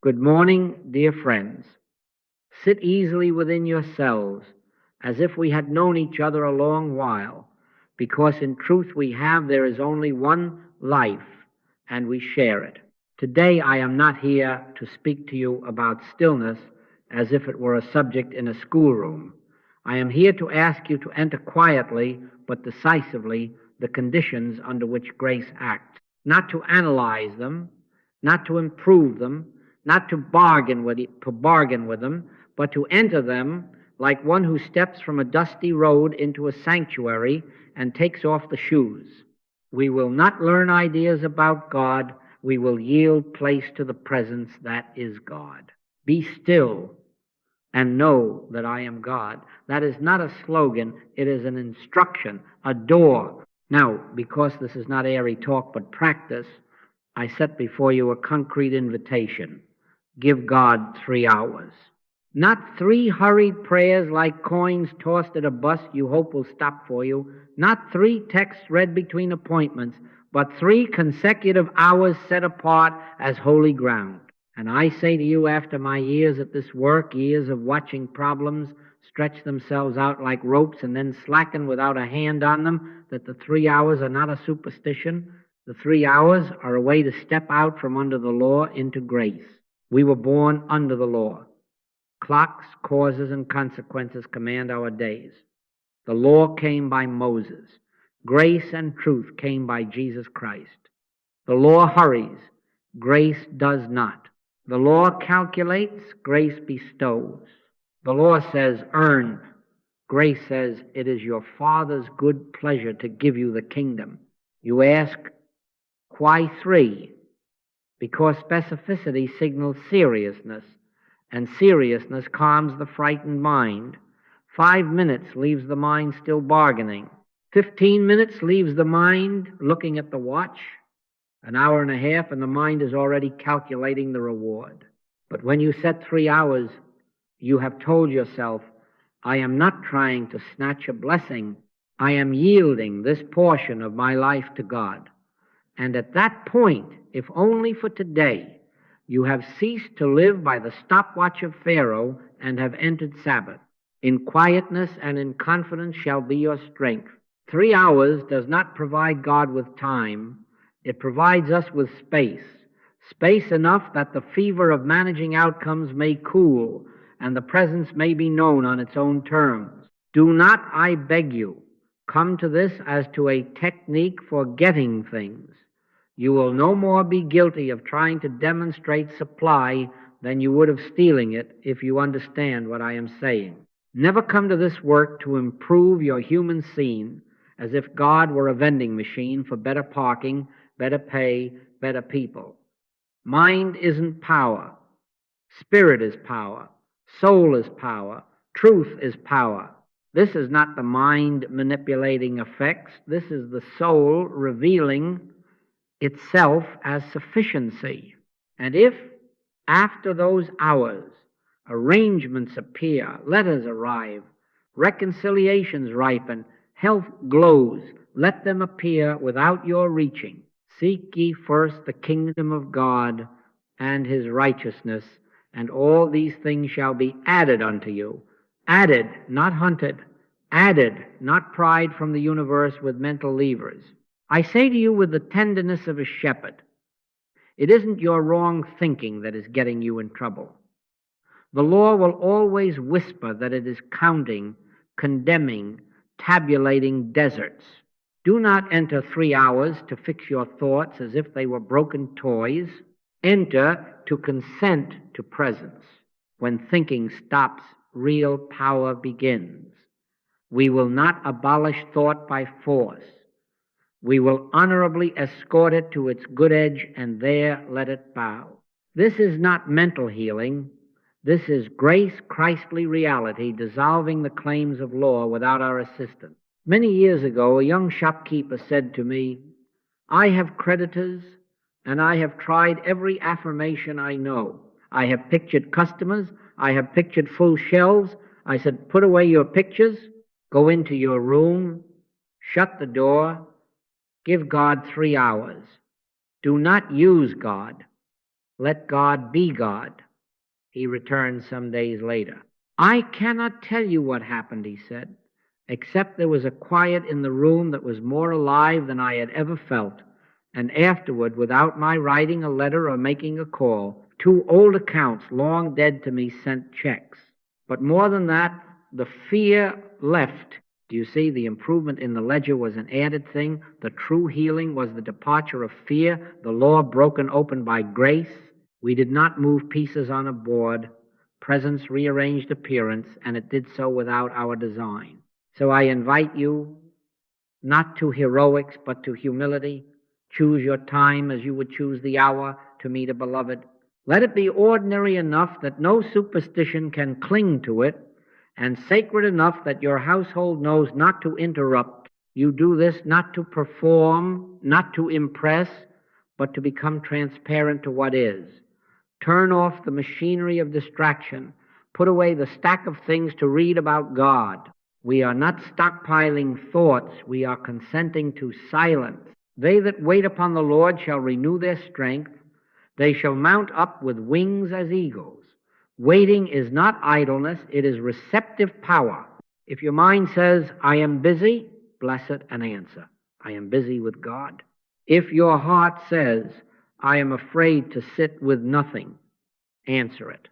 Good morning, dear friends. Sit easily within yourselves, as if we had known each other a long while, because in truth there is only one life, and we share it. Today I am not here to speak to you about stillness as if it were a subject in a schoolroom. I am here to ask you to enter quietly but decisively the conditions under which grace acts, not to analyze them, not to improve them, not to bargain with them, but to enter them like one who steps from a dusty road into a sanctuary and takes off the shoes. We will not learn ideas about God. We will yield place to the presence that is God. Be still and know that I am God. That is not a slogan. It is an instruction, a door. Now, because this is not airy talk but practice, I set before you a concrete invitation. Give God 3 hours. Not 3 hurried prayers like coins tossed at a bus you hope will stop for you. Not 3 texts read between appointments, but 3 consecutive hours set apart as holy ground. And I say to you, after my years at this work, years of watching problems stretch themselves out like ropes and then slacken without a hand on them, that the 3 hours are not a superstition. The 3 hours are a way to step out from under the law into grace. We were born under the law. Clocks, causes, and consequences command our days. The law came by Moses. Grace and truth came by Jesus Christ. The law hurries. Grace does not. The law calculates. Grace bestows. The law says, earn. Grace says, it is your Father's good pleasure to give you the kingdom. You ask, why 3? Because specificity signals seriousness, and seriousness calms the frightened mind. 5 minutes leaves the mind still bargaining. 15 minutes leaves the mind looking at the watch. An hour and a half, and the mind is already calculating the reward. But when you set 3 hours, you have told yourself, I am not trying to snatch a blessing. I am yielding this portion of my life to God. And at that point, if only for today, you have ceased to live by the stopwatch of Pharaoh and have entered Sabbath. In quietness and in confidence shall be your strength. 3 hours does not provide God with time. It provides us with space. Space enough that the fever of managing outcomes may cool and the presence may be known on its own terms. Do not, I beg you, come to this as to a technique for getting things. You will no more be guilty of trying to demonstrate supply than you would of stealing it if you understand what I am saying. Never come to this work to improve your human scene as if God were a vending machine for better parking, better pay, better people. Mind isn't power. Spirit is power. Soul is power. Truth is power. This is not the mind manipulating effects. This is the soul revealing itself as sufficiency. And if, after those hours, arrangements appear, letters arrive, reconciliations ripen, health glows, let them appear without your reaching. Seek ye first the kingdom of God and his righteousness, and all these things shall be added unto you. Added, not hunted. Added, not pried from the universe with mental levers. I say to you with the tenderness of a shepherd, it isn't your wrong thinking that is getting you in trouble. The law will always whisper that it is counting, condemning, tabulating deserts. Do not enter 3 hours to fix your thoughts as if they were broken toys. Enter to consent to presence. When thinking stops, real power begins. We will not abolish thought by force. We will honorably escort it to its good edge and there let it bow. This is not mental healing. This is grace, Christly reality, dissolving the claims of law without our assistance. Many years ago, a young shopkeeper said to me, I have creditors, and I have tried every affirmation I know. I have pictured customers. I have pictured full shelves. I said, put away your pictures, go into your room, shut the door, give God 3 hours. Do not use God. Let God be God. He returned some days later. I cannot tell you what happened, he said, except there was a quiet in the room that was more alive than I had ever felt. And afterward, without my writing a letter or making a call, 2 old accounts, long dead to me, sent checks. But more than that, the fear left. Do you see? The improvement in the ledger was an added thing. The true healing was the departure of fear, the law broken open by grace. We did not move pieces on a board. Presence rearranged appearance, and it did so without our design. So I invite you not to heroics, but to humility. Choose your time as you would choose the hour to meet a beloved. Let it be ordinary enough that no superstition can cling to it, and sacred enough that your household knows not to interrupt. You do this not to perform, not to impress, but to become transparent to what is. Turn off the machinery of distraction. Put away the stack of things to read about God. We are not stockpiling thoughts. We are consenting to silence. They that wait upon the Lord shall renew their strength. They shall mount up with wings as eagles. Waiting is not idleness. It is receptive power. If your mind says, I am busy, bless it and answer. I am busy with God. If your heart says, I am afraid to sit with nothing, answer it.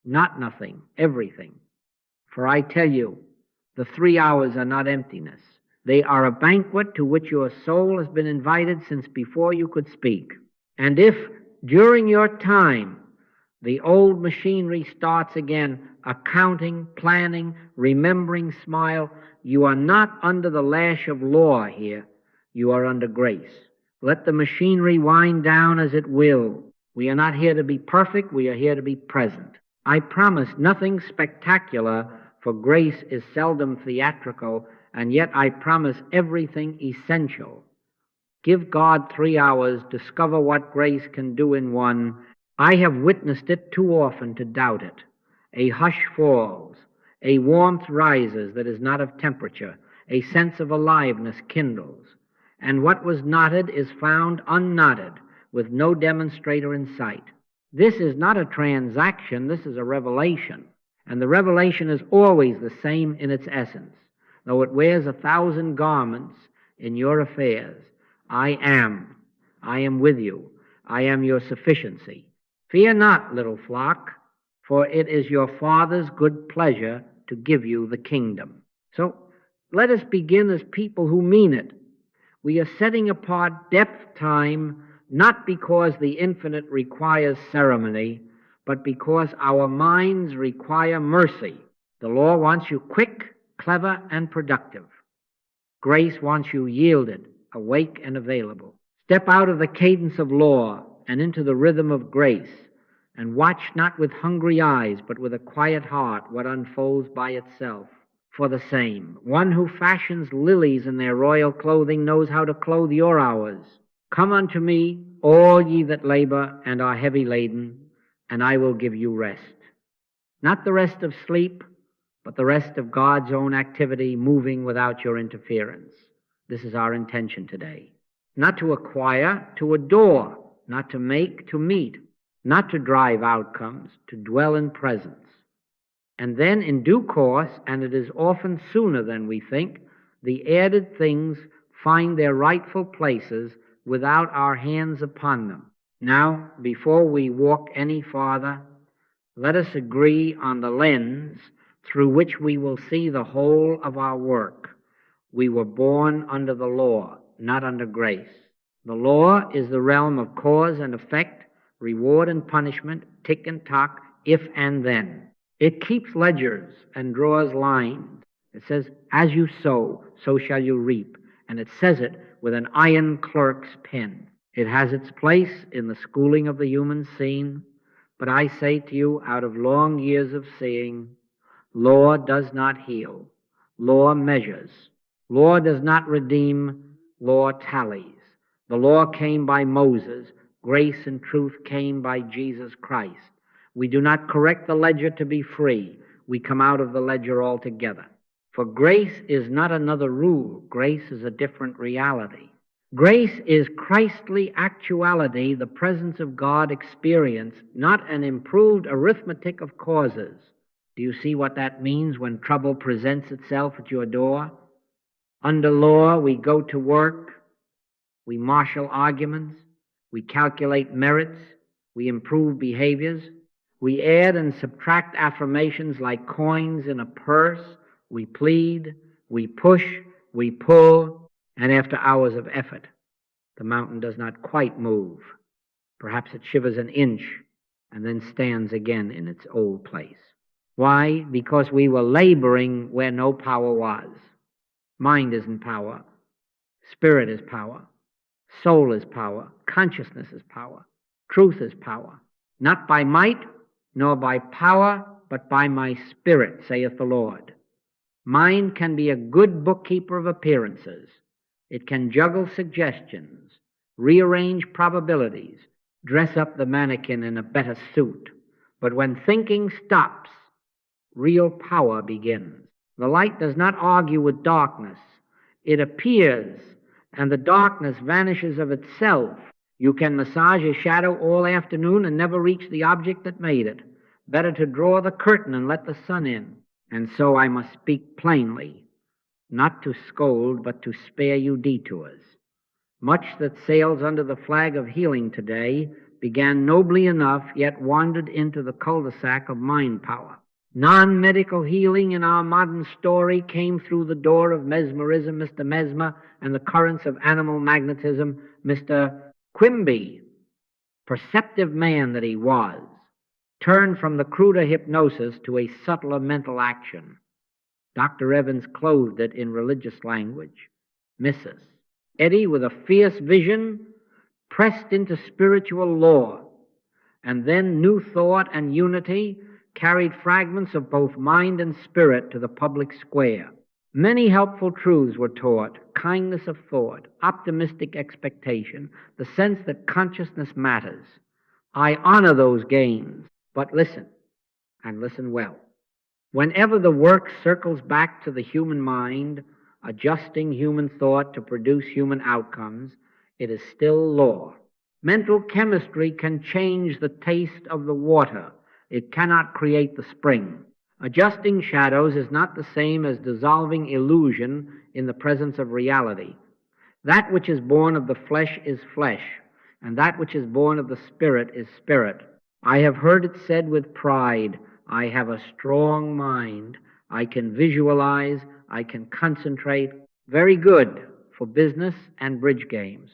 Not nothing, everything. For I tell you, the 3 hours are not emptiness. They are a banquet to which your soul has been invited since before you could speak. And if during your time the old machinery starts again, accounting, planning, remembering, smile, you are not under the lash of law here. You are under grace. Let the machinery wind down as it will. We are not here to be perfect. We are here to be present. I promise nothing spectacular, for grace is seldom theatrical, and yet I promise everything essential. Give God 3 hours, discover what grace can do in one. I have witnessed it too often to doubt it. A hush falls, a warmth rises that is not of temperature, a sense of aliveness kindles, and what was knotted is found unknotted, with no demonstrator in sight. This is not a transaction, this is a revelation, and the revelation is always the same in its essence, though it wears 1,000 garments in your affairs. I am with you, I am your sufficiency. Fear not, little flock, for it is your Father's good pleasure to give you the kingdom. So let us begin as people who mean it. We are setting apart depth time, not because the infinite requires ceremony, but because our minds require mercy. The law wants you quick, clever, and productive. Grace wants you yielded, awake, and available. Step out of the cadence of law and into the rhythm of grace, and watch not with hungry eyes, but with a quiet heart what unfolds by itself. For the same, one who fashions lilies in their royal clothing knows how to clothe your hours. Come unto me, all ye that labor and are heavy laden, and I will give you rest. Not the rest of sleep, but the rest of God's own activity moving without your interference. This is our intention today. Not to acquire, to adore, not to make, to meet, not to drive outcomes, to dwell in presence. And then in due course, and it is often sooner than we think, the added things find their rightful places without our hands upon them. Now, before we walk any farther, let us agree on the lens through which we will see the whole of our work. We were born under the law, not under grace. The law is the realm of cause and effect, reward and punishment, tick and tock, if and then. It keeps ledgers and draws lines. It says, as you sow, so shall you reap. And it says it with an iron clerk's pen. It has its place in the schooling of the human scene. But I say to you, out of long years of seeing, law does not heal. Law measures. Law does not redeem. Law tallies. The law came by Moses. Grace and truth came by Jesus Christ. We do not correct the ledger to be free. We come out of the ledger altogether. For grace is not another rule. Grace is a different reality. Grace is Christly actuality, the presence of God experience, not an improved arithmetic of causes. Do you see what that means when trouble presents itself at your door? Under law, we go to work, we marshal arguments, we calculate merits, we improve behaviors, we add and subtract affirmations like coins in a purse, we plead, we push, we pull, and after hours of effort, the mountain does not quite move. Perhaps it shivers an inch and then stands again in its old place. Why? Because we were laboring where no power was. Mind isn't power. Spirit is power. Soul is power. Consciousness is power. Truth is power. Not by might, nor by power, but by my spirit, saith the Lord. Mind can be a good bookkeeper of appearances. It can juggle suggestions, rearrange probabilities, dress up the mannequin in a better suit. But when thinking stops, real power begins. The light does not argue with darkness. It appears, and the darkness vanishes of itself. You can massage a shadow all afternoon and never reach the object that made it. Better to draw the curtain and let the sun in. And so I must speak plainly, not to scold, but to spare you detours. Much that sails under the flag of healing today began nobly enough, yet wandered into the cul-de-sac of mind power. Non-medical healing in our modern story came through the door of mesmerism, Mr. Mesmer, and the currents of animal magnetism, Mr. Quimby, perceptive man that he was, turned from the cruder hypnosis to a subtler mental action. Dr. Evans clothed it in religious language. Mrs. Eddie, with a fierce vision, pressed into spiritual law, and then new thought and unity carried fragments of both mind and spirit to the public square. Many helpful truths were taught: kindness of thought, optimistic expectation, the sense that consciousness matters. I honor those gains, but listen, and listen well. Whenever the work circles back to the human mind, adjusting human thought to produce human outcomes, it is still law. Mental chemistry can change the taste of the water. It cannot create the spring. Adjusting shadows is not the same as dissolving illusion in the presence of reality. That which is born of the flesh is flesh, and that which is born of the spirit is spirit. I have heard it said with pride, I have a strong mind. I can visualize. I can concentrate. Very good for business and bridge games.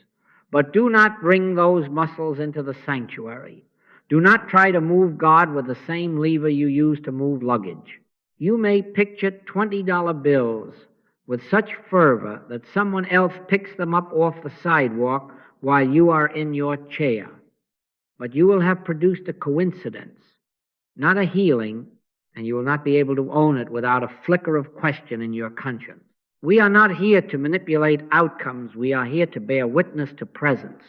But do not bring those muscles into the sanctuary. Do not try to move God with the same lever you use to move luggage. You may picture $20 bills with such fervor that someone else picks them up off the sidewalk while you are in your chair. But you will have produced a coincidence, not a healing, and you will not be able to own it without a flicker of question in your conscience. We are not here to manipulate outcomes. We are here to bear witness to presence.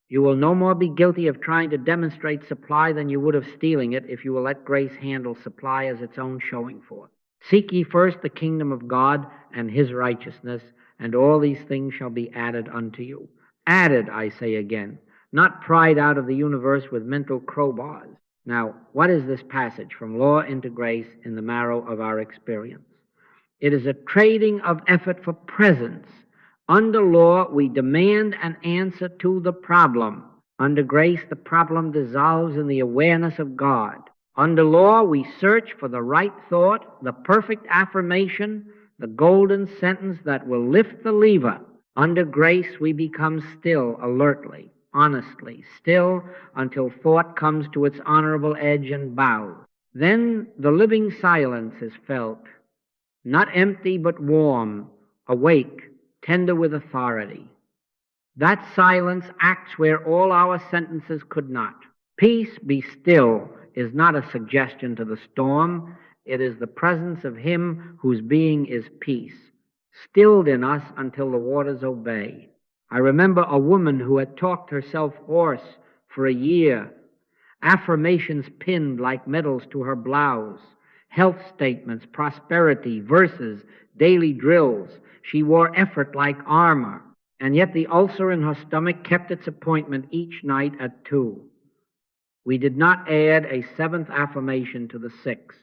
You will no more be guilty of trying to demonstrate supply than you would of stealing it if you will let grace handle supply as its own showing forth. Seek ye first the kingdom of God and his righteousness, and all these things shall be added unto you. Added, I say again, not pried out of the universe with mental crowbars. Now, what is this passage from law into grace in the marrow of our experience? It is a trading of effort for presence. Under law, we demand an answer to the problem. Under grace, the problem dissolves in the awareness of God. Under law, we search for the right thought, the perfect affirmation, the golden sentence that will lift the lever. Under grace, we become still alertly, honestly, still until thought comes to its honorable edge and bows. Then the living silence is felt, not empty but warm, awake, tender with authority. That silence acts where all our sentences could not. Peace, be still, is not a suggestion to the storm. It is the presence of him whose being is peace, stilled in us until the waters obey. I remember a woman who had talked herself hoarse for a year, affirmations pinned like medals to her blouse, health statements, prosperity, verses, daily drills. She wore effort like armor. And yet the ulcer in her stomach kept its appointment each night at 2. We did not add a 7th affirmation to the 6.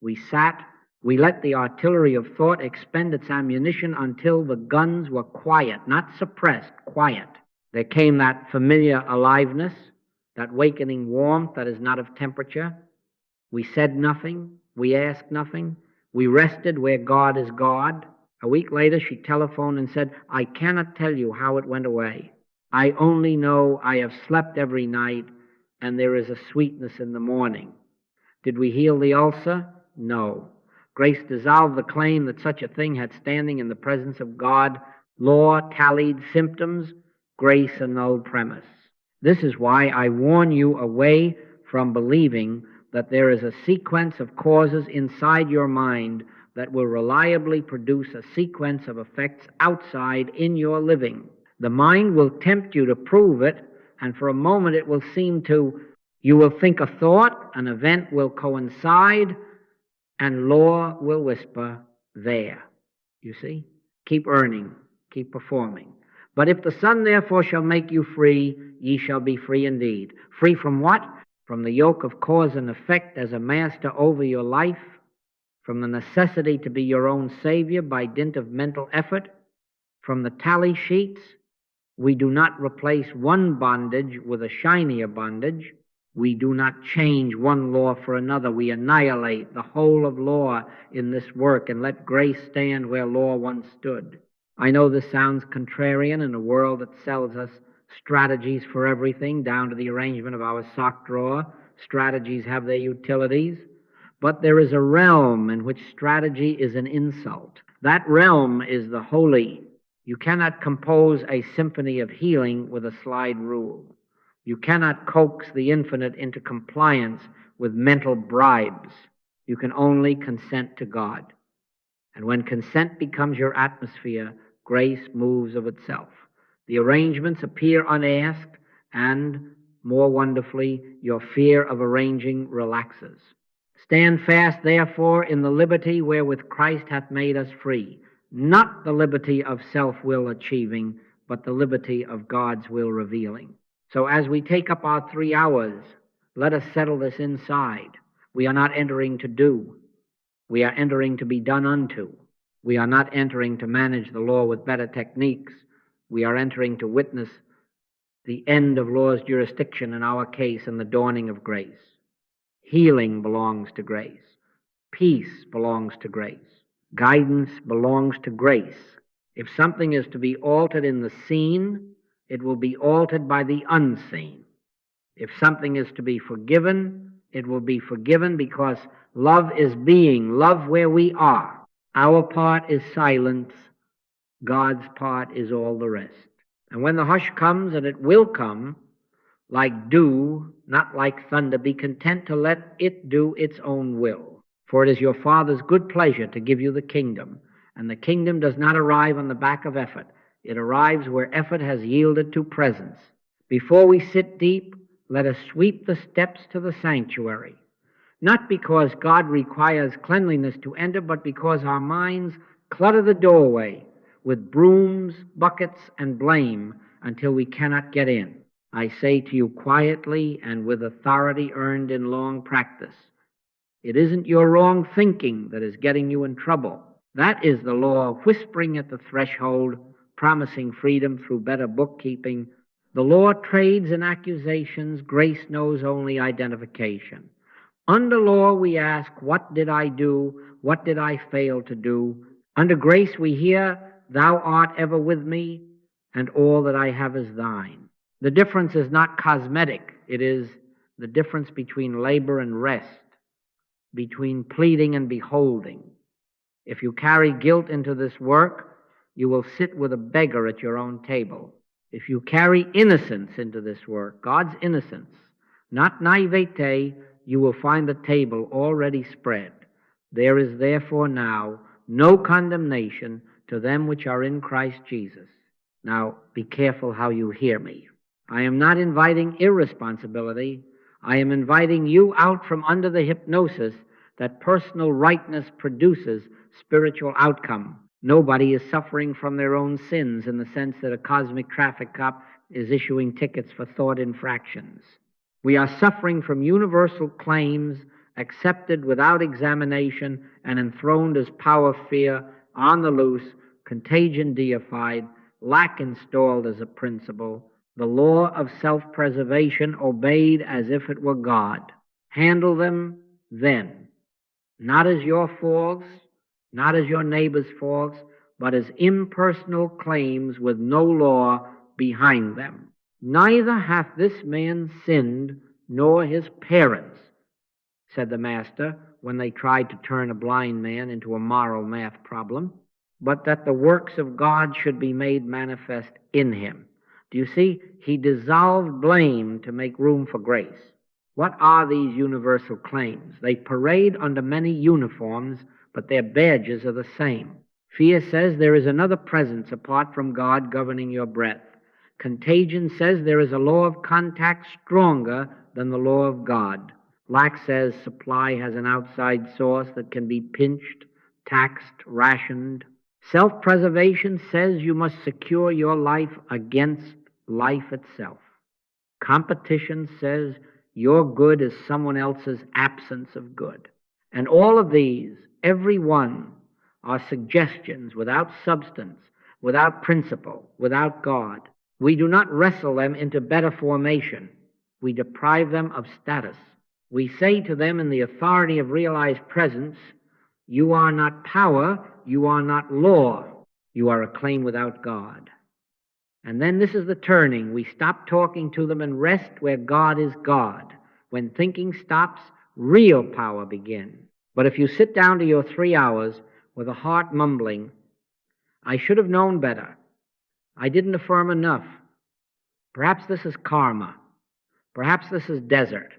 We sat, we let the artillery of thought expend its ammunition until the guns were quiet, not suppressed, quiet. There came that familiar aliveness, that wakening warmth that is not of temperature. We said nothing, we asked nothing, we rested where God is God. A week later she telephoned and said, I cannot tell you how it went away. I only know I have slept every night and there is a sweetness in the morning. Did we heal the ulcer? No. Grace dissolved the claim that such a thing had standing in the presence of God. Law tallied symptoms, grace annulled premise. This is why I warn you away from believing that there is a sequence of causes inside your mind that will reliably produce a sequence of effects outside in your living. The mind will tempt you to prove it, and for a moment it will seem to, you will think a thought, an event will coincide, and law will whisper, there. You see? Keep earning, keep performing. But if the Son therefore shall make you free, ye shall be free indeed. Free from what? From the yoke of cause and effect as a master over your life, from the necessity to be your own savior by dint of mental effort, from the tally sheets. We do not replace one bondage with a shinier bondage. We do not change one law for another. We annihilate the whole of law in this work and let grace stand where law once stood. I know this sounds contrarian in a world that sells us strategies for everything, down to the arrangement of our sock drawer. Strategies have their utilities. But there is a realm in which strategy is an insult. That realm is the holy. You cannot compose a symphony of healing with a slide rule. You cannot coax the infinite into compliance with mental bribes. You can only consent to God. And when consent becomes your atmosphere, grace moves of itself. The arrangements appear unasked, and, more wonderfully, your fear of arranging relaxes. Stand fast, therefore, in the liberty wherewith Christ hath made us free, not the liberty of self-will achieving, but the liberty of God's will revealing. So as we take up our 3 hours, let us settle this inside. We are not entering to do. We are entering to be done unto. We are not entering to manage the law with better techniques. We are entering to witness the end of law's jurisdiction in our case and the dawning of grace. Healing belongs to grace. Peace belongs to grace. Guidance belongs to grace. If something is to be altered in the seen, it will be altered by the unseen. If something is to be forgiven, it will be forgiven because love is being, love where we are. Our part is silence. God's part is all the rest. And when the hush comes, and it will come, like dew, not like thunder, be content to let it do its own will. For it is your Father's good pleasure to give you the kingdom, and the kingdom does not arrive on the back of effort. It arrives where effort has yielded to presence. Before we sit deep, let us sweep the steps to the sanctuary, not because God requires cleanliness to enter, but because our minds clutter the doorway with brooms, buckets, and blame until we cannot get in. I say to you quietly and with authority earned in long practice, it isn't your wrong thinking that is getting you in trouble. That is the law whispering at the threshold, promising freedom through better bookkeeping. The law trades in accusations. Grace knows only identification. Under law we ask, what did I do? What did I fail to do? Under grace we hear, thou art ever with me, and all that I have is thine. The difference is not cosmetic. It is the difference between labor and rest, between pleading and beholding. If you carry guilt into this work, you will sit with a beggar at your own table. If you carry innocence into this work, God's innocence, not naivete, you will find the table already spread. There is therefore now no condemnation to them which are in Christ Jesus. Now, be careful how you hear me. I am not inviting irresponsibility. I am inviting you out from under the hypnosis that personal rightness produces spiritual outcome. Nobody is suffering from their own sins in the sense that a cosmic traffic cop is issuing tickets for thought infractions. We are suffering from universal claims accepted without examination and enthroned as power fear on the loose, contagion deified, lack installed as a principle, the law of self-preservation obeyed as if it were God. Handle them then, not as your faults, not as your neighbor's faults, but as impersonal claims with no law behind them. Neither hath this man sinned nor his parents, said the master when they tried to turn a blind man into a moral math problem, but that the works of God should be made manifest in him. Do you see? He dissolved blame to make room for grace. What are these universal claims? They parade under many uniforms, but their badges are the same. Fear says there is another presence apart from God governing your breath. Contagion says there is a law of contact stronger than the law of God. Lack says supply has an outside source that can be pinched, taxed, rationed. Self-preservation says you must secure your life against life itself. Competition says your good is someone else's absence of good. And all of these, every one, are suggestions without substance, without principle, without God. We do not wrestle them into better formation. We deprive them of status. We say to them in the authority of realized presence, you are not power, you are not law, you are a claim without God. And then this is the turning. We stop talking to them and rest where God is God. When thinking stops, real power begins. But if you sit down to your 3 hours with a heart mumbling, I should have known better. I didn't affirm enough. Perhaps this is karma. Perhaps this is desert.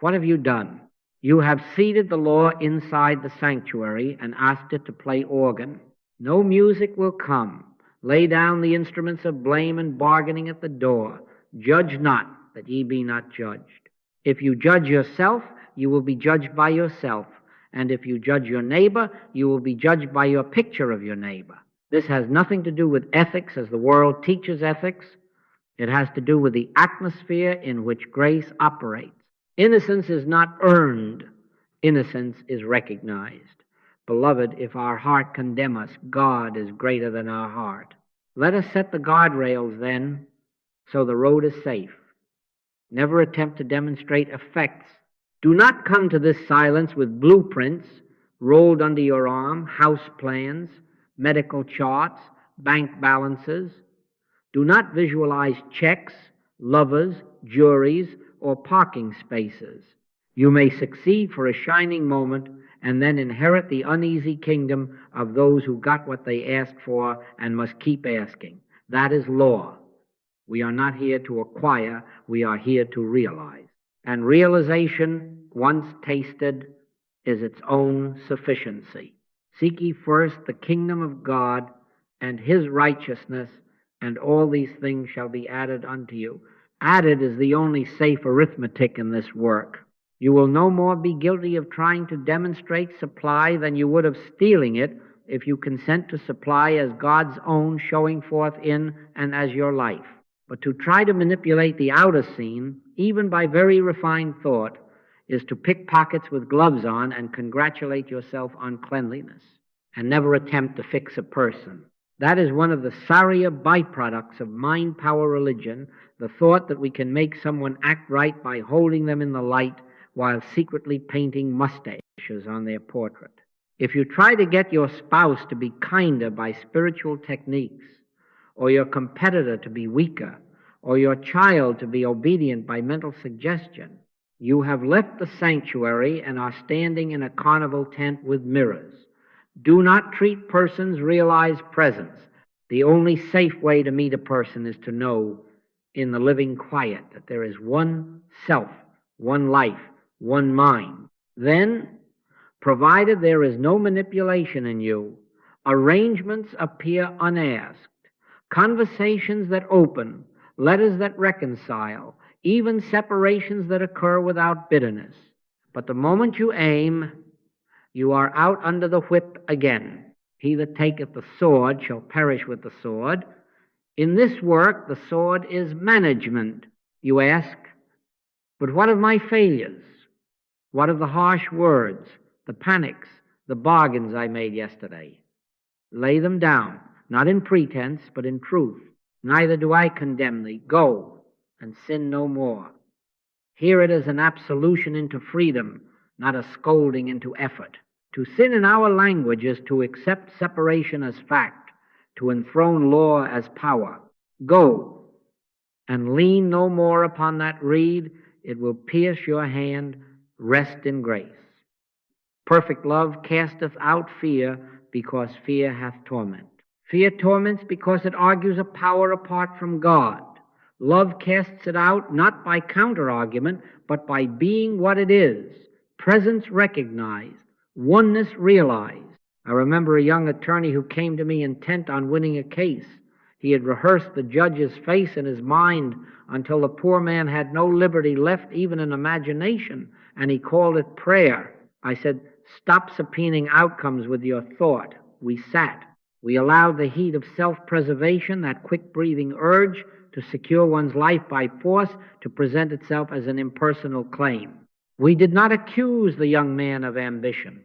What have you done? You have seated the law inside the sanctuary and asked it to play organ. No music will come. Lay down the instruments of blame and bargaining at the door. Judge not, that ye be not judged. If you judge yourself, you will be judged by yourself. And if you judge your neighbor, you will be judged by your picture of your neighbor. This has nothing to do with ethics as the world teaches ethics. It has to do with the atmosphere in which grace operates. Innocence is not earned. Innocence is recognized. Beloved, if our heart condemn us, God is greater than our heart. Let us set the guardrails then, so the road is safe. Never attempt to demonstrate effects. Do not come to this silence with blueprints rolled under your arm, house plans, medical charts, bank balances. Do not visualize checks, lovers, juries, or parking spaces. You may succeed for a shining moment and then inherit the uneasy kingdom of those who got what they asked for and must keep asking. That is law. We are not here to acquire, we are here to realize. And realization, once tasted, is its own sufficiency. Seek ye first the kingdom of God and his righteousness, and all these things shall be added unto you. Added is the only safe arithmetic in this work. You will no more be guilty of trying to demonstrate supply than you would of stealing it if you consent to supply as God's own showing forth in and as your life. But to try to manipulate the outer scene, even by very refined thought, is to pick pockets with gloves on and congratulate yourself on cleanliness, and never attempt to fix a person. That is one of the sorrier byproducts of mind power religion, the thought that we can make someone act right by holding them in the light while secretly painting mustaches on their portrait. If you try to get your spouse to be kinder by spiritual techniques, or your competitor to be weaker, or your child to be obedient by mental suggestion, you have left the sanctuary and are standing in a carnival tent with mirrors. Do not treat persons' realized presence. The only safe way to meet a person is to know in the living quiet that there is one self, one life, one mind. Then, provided there is no manipulation in you, arrangements appear unasked, conversations that open, letters that reconcile, even separations that occur without bitterness. But the moment you aim, you are out under the whip again. He that taketh the sword shall perish with the sword. In this work, the sword is management. You ask, but what of my failures? What of the harsh words, the panics, the bargains I made yesterday? Lay them down, not in pretense, but in truth. Neither do I condemn thee. Go, and sin no more. Hear it as an absolution into freedom, not a scolding into effort. To sin in our language is to accept separation as fact, to enthrone law as power. Go, and lean no more upon that reed. It will pierce your hand. Rest in grace. Perfect love casteth out fear, because fear hath torment. Fear torments because it argues a power apart from God. Love casts it out not by counter-argument, but by being what it is, presence recognized, oneness realized. I remember a young attorney who came to me intent on winning a case. He had rehearsed the judge's face in his mind until the poor man had no liberty left, even in imagination, and he called it prayer. I said, stop subpoenaing outcomes with your thought. We sat. We allowed the heat of self-preservation, that quick-breathing urge to secure one's life by force, to present itself as an impersonal claim. We did not accuse the young man of ambition.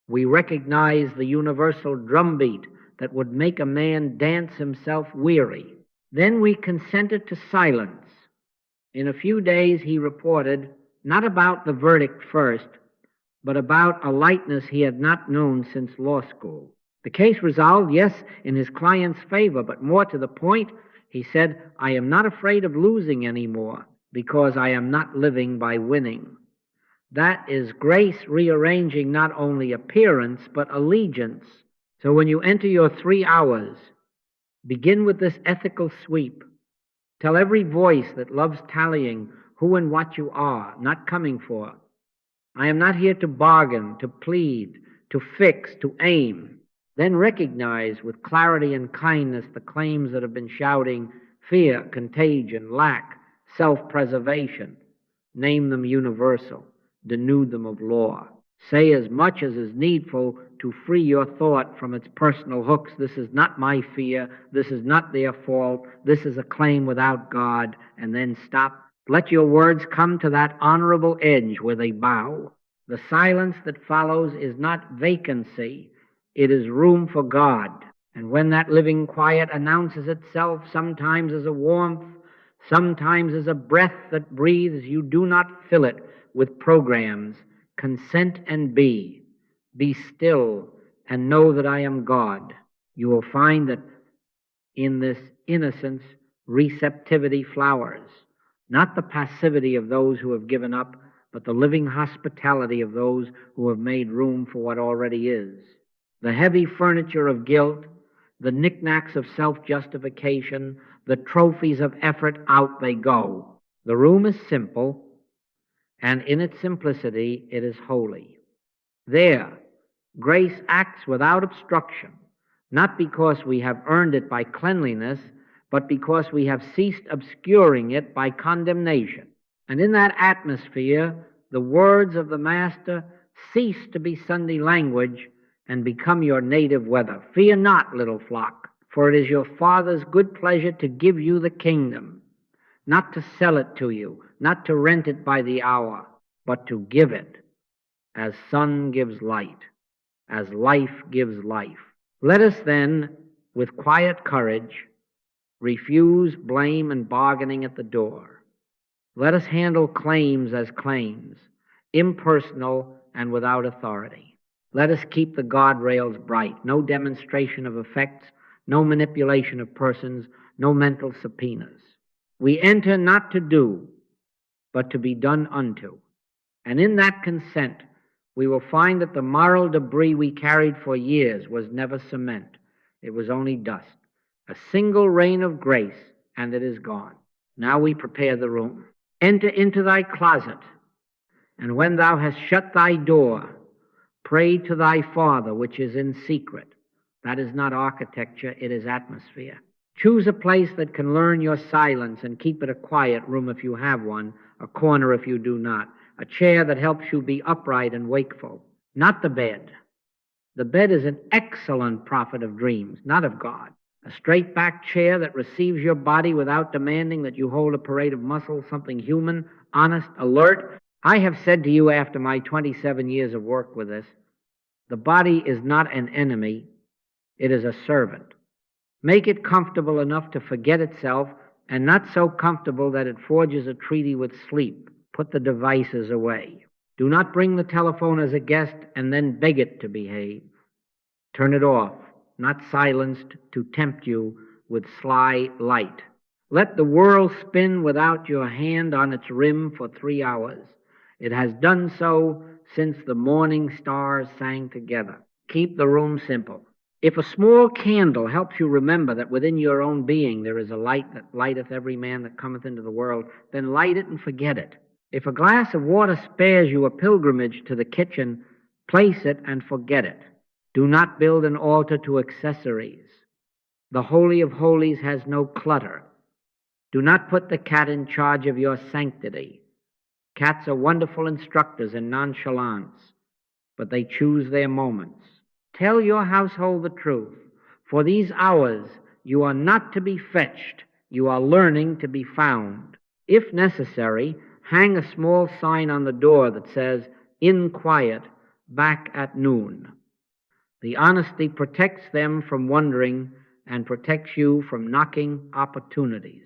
We recognized the universal drumbeat that would make a man dance himself weary. Then we consented to silence. In a few days he reported, not about the verdict first, but about a lightness he had not known since law school. The case resolved, yes, in his client's favor, but more to the point, he said, I am not afraid of losing anymore, because I am not living by winning. That is grace rearranging not only appearance, but allegiance. So when you enter your 3 hours, begin with this ethical sweep. Tell every voice that loves tallying who and what you are, not coming for. I am not here to bargain, to plead, to fix, to aim. Then recognize with clarity and kindness the claims that have been shouting fear, contagion, lack, self-preservation. Name them universal. Denude them of law. Say as much as is needful to free your thought from its personal hooks. This is not my fear. This is not their fault. This is a claim without God. And then stop. Let your words come to that honorable edge where they bow. The silence that follows is not vacancy. It is room for God. And when that living quiet announces itself, sometimes as a warmth, sometimes as a breath that breathes, you do not fill it with programs. Consent and be. Be still and know that I am God. You will find that in this innocence, receptivity flowers. Not the passivity of those who have given up, but the living hospitality of those who have made room for what already is. The heavy furniture of guilt, the knickknacks of self-justification, the trophies of effort, out they go. The room is simple, and in its simplicity it is holy. There, grace acts without obstruction, not because we have earned it by cleanliness, but because we have ceased obscuring it by condemnation. And in that atmosphere, the words of the Master cease to be Sunday language and become your native weather. Fear not, little flock, for it is your Father's good pleasure to give you the kingdom, not to sell it to you, not to rent it by the hour, but to give it as sun gives light, as life gives life. Let us then, with quiet courage, refuse blame and bargaining at the door. Let us handle claims as claims, impersonal and without authority. Let us keep the guardrails bright, no demonstration of effects, no manipulation of persons, no mental subpoenas. We enter not to do, but to be done unto. And in that consent, we will find that the moral debris we carried for years was never cement. It was only dust. A single rain of grace, and it is gone. Now we prepare the room. Enter into thy closet, and when thou hast shut thy door, pray to thy Father which is in secret. That is not architecture, it is atmosphere. Choose a place that can learn your silence and keep it a quiet room if you have one, a corner if you do not, a chair that helps you be upright and wakeful. Not the bed. The bed is an excellent prophet of dreams, not of God. A straight-backed chair that receives your body without demanding that you hold a parade of muscles, something human, honest, alert. I have said to you after my 27 years of work with this, the body is not an enemy, it is a servant. Make it comfortable enough to forget itself, and not so comfortable that it forges a treaty with sleep. Put the devices away. Do not bring the telephone as a guest and then beg it to behave. Turn it off, not silenced to tempt you with sly light. Let the world spin without your hand on its rim for 3 hours. It has done so since the morning stars sang together. Keep the room simple. If a small candle helps you remember that within your own being there is a light that lighteth every man that cometh into the world, then light it and forget it. If a glass of water spares you a pilgrimage to the kitchen, place it and forget it. Do not build an altar to accessories. The Holy of Holies has no clutter. Do not put the cat in charge of your sanctity. Cats are wonderful instructors in nonchalance, but they choose their moments. Tell your household the truth. For these hours you are not to be fetched, you are learning to be found. If necessary, hang a small sign on the door that says, "In quiet, back at noon." The honesty protects them from wondering and protects you from knocking opportunities.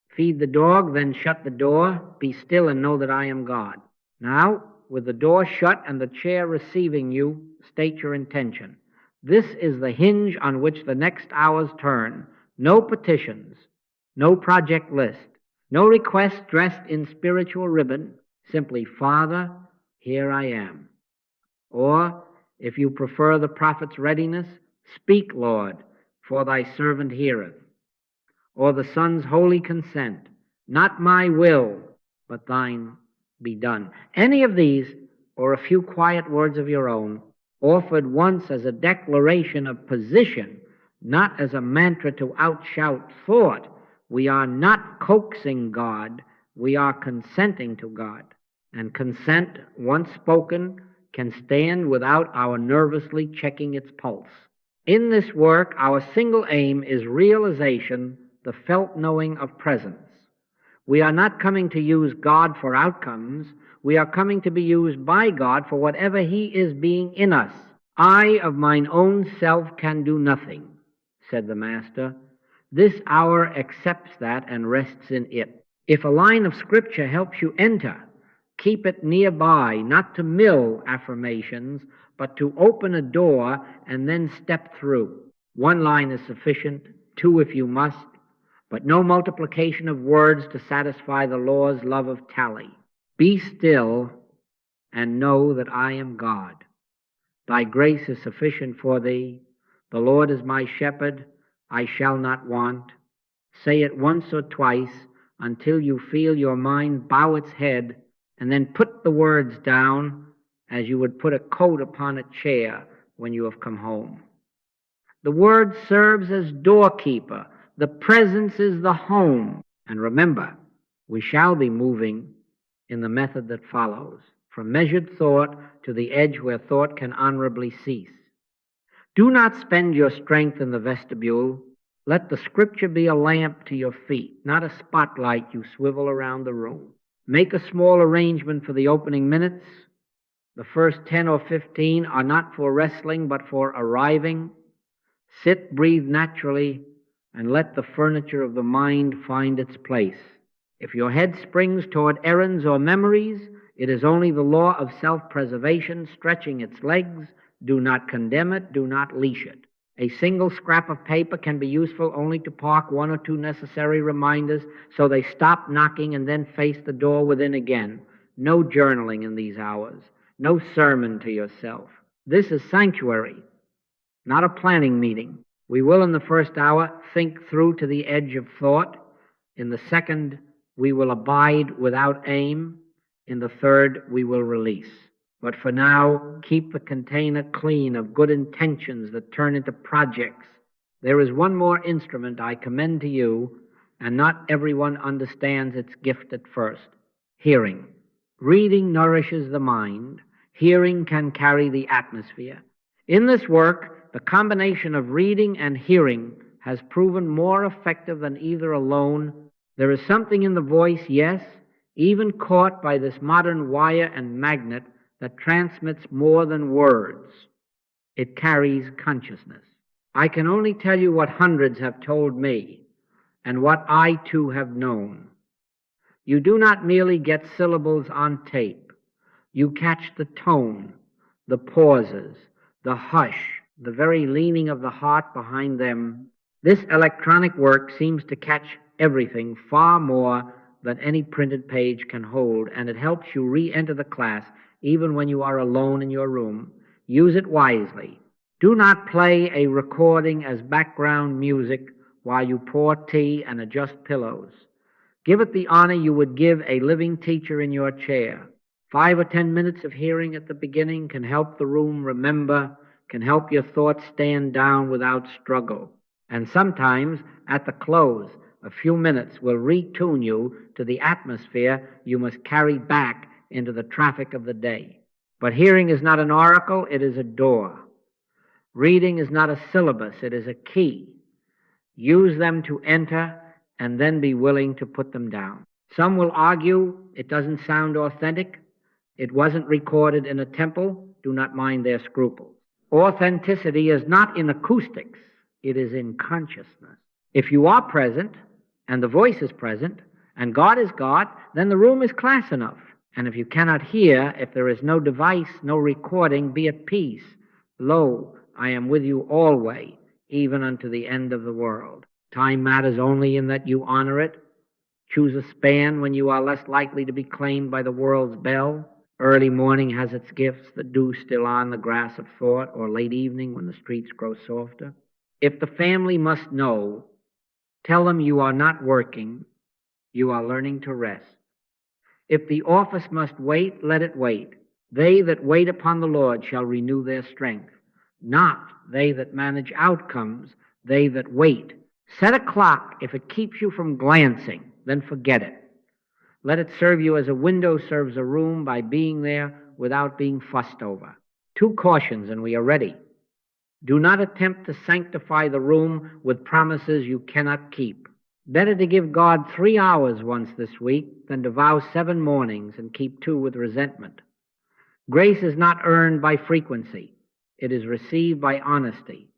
Feed the dog, then shut the door. Be still and know that I am God. Now, with the door shut and the chair receiving you, state your intention. This is the hinge on which the next hours turn. No petitions, no project list, no request dressed in spiritual ribbon. Simply, Father, here I am. Or, if you prefer the prophet's readiness, speak, Lord, for thy servant heareth. Or the Son's holy consent, not my will, but thine be done. Any of these, or a few quiet words of your own, offered once as a declaration of position, not as a mantra to outshout thought. We are not coaxing God, we are consenting to God. And consent, once spoken, can stand without our nervously checking its pulse. In this work, our single aim is realization, the felt knowing of presence. We are not coming to use God for outcomes. We are coming to be used by God for whatever He is being in us. I of mine own self can do nothing, said the Master. This hour accepts that and rests in it. If a line of Scripture helps you enter, keep it nearby, not to mill affirmations, but to open a door and then step through. One line is sufficient, 2 if you must, but no multiplication of words to satisfy the law's love of tally. Be still and know that I am God. Thy grace is sufficient for thee. The Lord is my shepherd, I shall not want. Say it once or twice until you feel your mind bow its head, and then put the words down as you would put a coat upon a chair when you have come home. The word serves as doorkeeper. The presence is the home. And remember, we shall be moving in the method that follows, from measured thought to the edge where thought can honorably cease. Do not spend your strength in the vestibule. Let the Scripture be a lamp to your feet, not a spotlight you swivel around the room. Make a small arrangement for the opening minutes. The first 10 or 15 are not for wrestling, but for arriving. Sit, breathe naturally, and let the furniture of the mind find its place. If your head springs toward errands or memories, it is only the law of self-preservation stretching its legs. Do not condemn it, do not leash it. A single scrap of paper can be useful only to park 1 or 2 necessary reminders so they stop knocking and then face the door within again. No journaling in these hours. No sermon to yourself. This is sanctuary, not a planning meeting. We will in the first hour think through to the edge of thought. In the second, we will abide without aim. In the third, we will release. But for now, keep the container clean of good intentions that turn into projects. There is one more instrument I commend to you, and not everyone understands its gift at first: hearing. Reading nourishes the mind. Hearing can carry the atmosphere. In this work, the combination of reading and hearing has proven more effective than either alone. There is something in the voice, yes, even caught by this modern wire and magnet, that transmits more than words. It carries consciousness. I can only tell you what hundreds have told me, and what I too have known. You do not merely get syllables on tape. You catch the tone, the pauses, the hush, the very leaning of the heart behind them. This electronic work seems to catch everything far more than any printed page can hold, and it helps you re-enter the class even when you are alone in your room. Use it wisely. Do not play a recording as background music while you pour tea and adjust pillows. Give it the honor you would give a living teacher in your chair. 5 or 10 minutes of hearing at the beginning can help the room remember, can help your thoughts stand down without struggle. And sometimes, at the close, a few minutes will retune you to the atmosphere you must carry back into the traffic of the day. But hearing is not an oracle, it is a door. Reading is not a syllabus, it is a key. Use them to enter, and then be willing to put them down. Some will argue it doesn't sound authentic. It wasn't recorded in a temple. Do not mind their scruples. Authenticity is not in acoustics. It is in consciousness. If you are present, and the voice is present, and God is God, then the room is class enough. And if you cannot hear, if there is no device, no recording, be at peace. Lo, I am with you always, even unto the end of the world. Time matters only in that you honor it. Choose a span when you are less likely to be claimed by the world's bell. Early morning has its gifts, the dew still on the grass of thought, or late evening when the streets grow softer. If the family must know, tell them you are not working, you are learning to rest. If the office must wait, let it wait. They that wait upon the Lord shall renew their strength. Not they that manage outcomes, they that wait. Set a clock. If it keeps you from glancing, then forget it. Let it serve you as a window serves a room by being there without being fussed over. 2 cautions and we are ready. Do not attempt to sanctify the room with promises you cannot keep. Better to give God 3 hours once this week than to vow 7 mornings and keep 2 with resentment. Grace is not earned by frequency. It is received by honesty.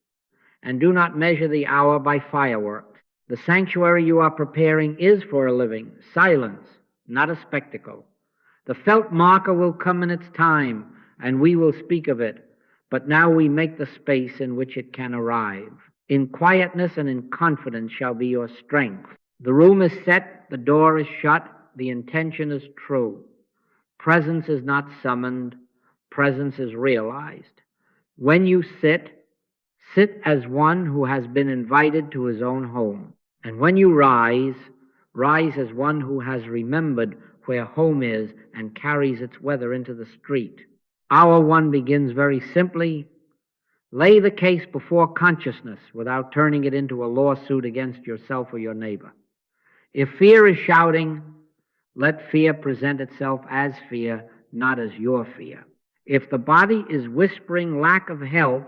And do not measure the hour by fireworks. The sanctuary you are preparing is for a living, silence, not a spectacle. The felt marker will come in its time, and we will speak of it, but now we make the space in which it can arrive. In quietness and in confidence shall be your strength. The room is set, the door is shut, the intention is true. Presence is not summoned, presence is realized. When you sit as one who has been invited to his own home. And when you rise as one who has remembered where home is and carries its weather into the street. Hour 1 begins very simply. Lay the case before consciousness without turning it into a lawsuit against yourself or your neighbor. If fear is shouting, let fear present itself as fear, not as your fear. If the body is whispering lack of health,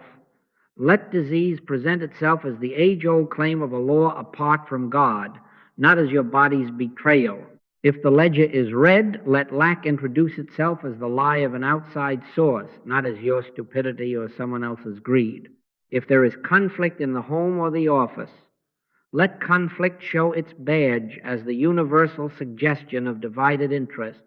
let disease present itself as the age-old claim of a law apart from God, not as your body's betrayal. If the ledger is red, let lack introduce itself as the lie of an outside source, not as your stupidity or someone else's greed. If there is conflict in the home or the office, let conflict show its badge as the universal suggestion of divided interests,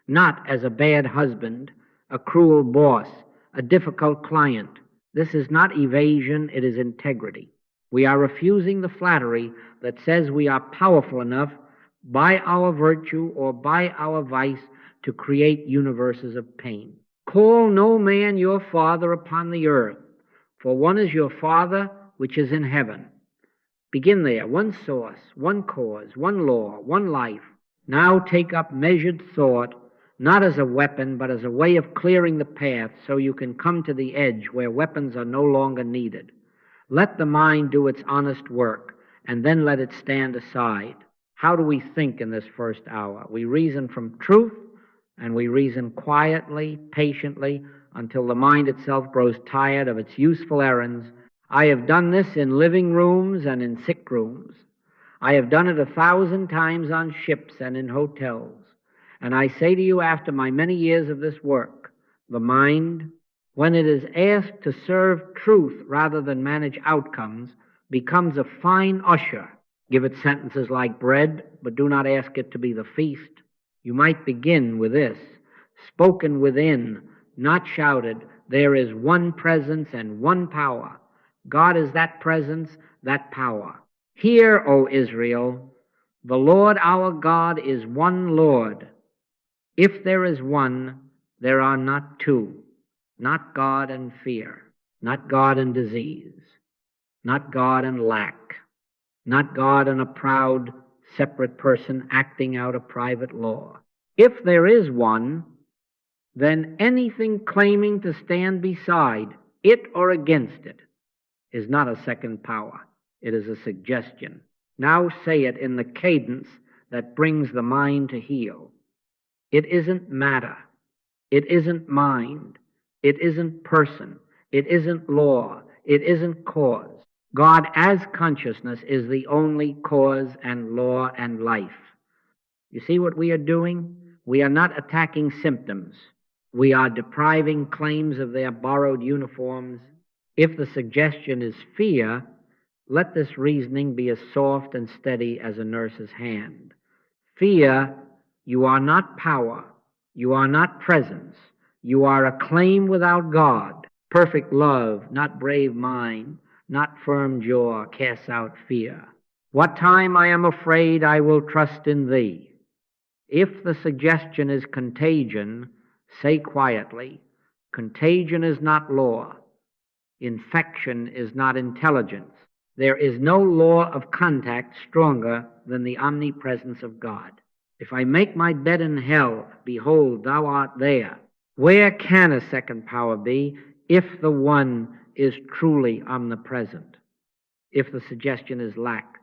not as a bad husband, a cruel boss, a difficult client. This is not evasion, it is integrity. We are refusing the flattery that says we are powerful enough by our virtue or by our vice to create universes of pain. Call no man your father upon the earth, for one is your Father which is in heaven. Begin there, one source, one cause, one law, one life. Now take up measured thought, not as a weapon, but as a way of clearing the path so you can come to the edge where weapons are no longer needed. Let the mind do its honest work, and then let it stand aside. How do we think in this first hour? We reason from truth, and we reason quietly, patiently, until the mind itself grows tired of its useful errands. I have done this in living rooms and in sick rooms. I have done it 1,000 times on ships and in hotels. And I say to you, after my many years of this work, the mind, when it is asked to serve truth rather than manage outcomes, becomes a fine usher. Give it sentences like bread, but do not ask it to be the feast. You might begin with this: spoken within, not shouted, there is one presence and one power. God is that presence, that power. Hear, O Israel, the Lord our God is one Lord. If there is one, there are not two. Not God and fear, not God and disease, not God and lack, not God and a proud, separate person acting out a private law. If there is one, then anything claiming to stand beside it or against it is not a second power. It is a suggestion. Now say it in the cadence that brings the mind to heel. It isn't matter. It isn't mind. It isn't person. It isn't law. It isn't cause. God as consciousness is the only cause and law and life. You see what we are doing? We are not attacking symptoms. We are depriving claims of their borrowed uniforms. If the suggestion is fear, let this reasoning be as soft and steady as a nurse's hand. Fear, you are not power. You are not presence. You are a claim without God. Perfect love, not brave mind, not firm jaw, casts out fear. What time I am afraid, I will trust in thee. If the suggestion is contagion, say quietly, contagion is not law. Infection is not intelligence. There is no law of contact stronger than the omnipresence of God. If I make my bed in hell, behold, thou art there. Where can a second power be if the one is truly omnipresent? If the suggestion is lack.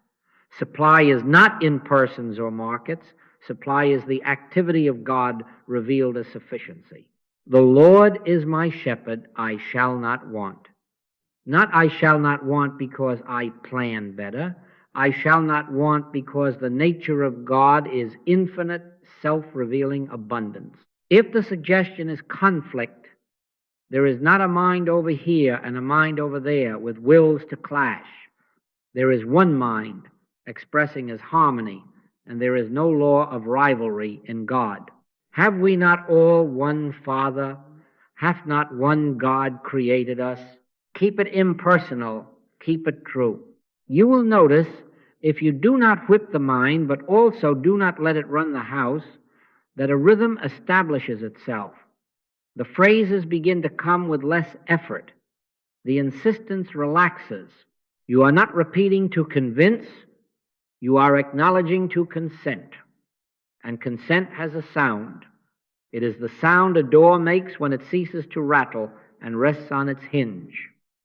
Supply is not in persons or markets. Supply is the activity of God revealed as sufficiency. The Lord is my shepherd, I shall not want. Not I shall not want because I plan better. I shall not want because the nature of God is infinite, self-revealing abundance. If the suggestion is conflict, there is not a mind over here and a mind over there with wills to clash. There is one mind expressing as harmony, and there is no law of rivalry in God. Have we not all one Father? Hath not one God created us? Keep it impersonal. Keep it true. You will notice, if you do not whip the mind, but also do not let it run the house, that a rhythm establishes itself. The phrases begin to come with less effort. The insistence relaxes. You are not repeating to convince. You are acknowledging to consent. And consent has a sound. It is the sound a door makes when it ceases to rattle and rests on its hinge.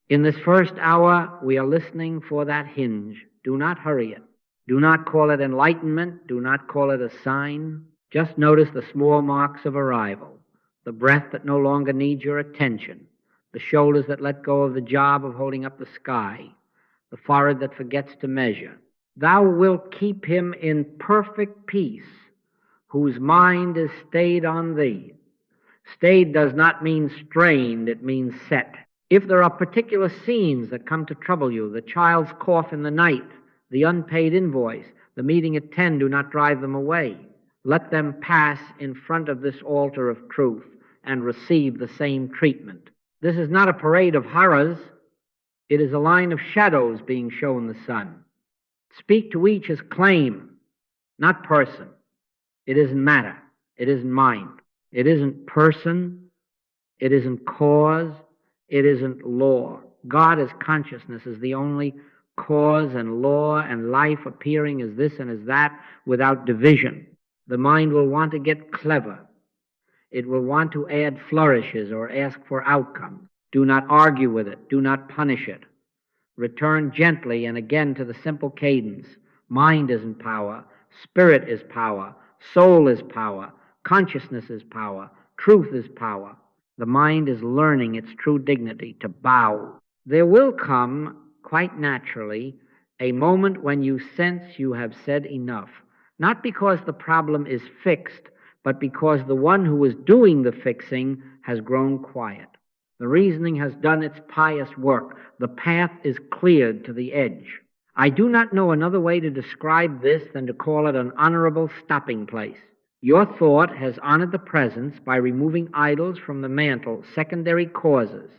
In this first hour, we are listening for that hinge. Do not hurry it. Do not call it enlightenment. Do not call it a sign. Just notice the small marks of arrival, the breath that no longer needs your attention, the shoulders that let go of the job of holding up the sky, the forehead that forgets to measure. Thou wilt keep him in perfect peace, whose mind is stayed on thee. Stayed does not mean strained, it means set. If there are particular scenes that come to trouble you, the child's cough in the night, the unpaid invoice, the meeting at 10, do not drive them away. Let them pass in front of this altar of truth and receive the same treatment. This is not a parade of horrors. It is a line of shadows being shown the sun. Speak to each as claim, not person. It isn't matter. It isn't mind. It isn't person. It isn't cause. It isn't law. God as consciousness is the only cause and law and life appearing as this and as that without division. The mind will want to get clever. It will want to add flourishes or ask for outcomes. Do not argue with it. Do not punish it. Return gently and again to the simple cadence. Mind isn't power. Spirit is power. Soul is power. Consciousness is power. Truth is power. The mind is learning its true dignity, to bow. There will come, quite naturally, a moment when you sense you have said enough, not because the problem is fixed, but because the one who is doing the fixing has grown quiet. The reasoning has done its pious work. The path is cleared to the edge. I do not know another way to describe this than to call it an honorable stopping place. Your thought has honored the presence by removing idols from the mantle, secondary causes,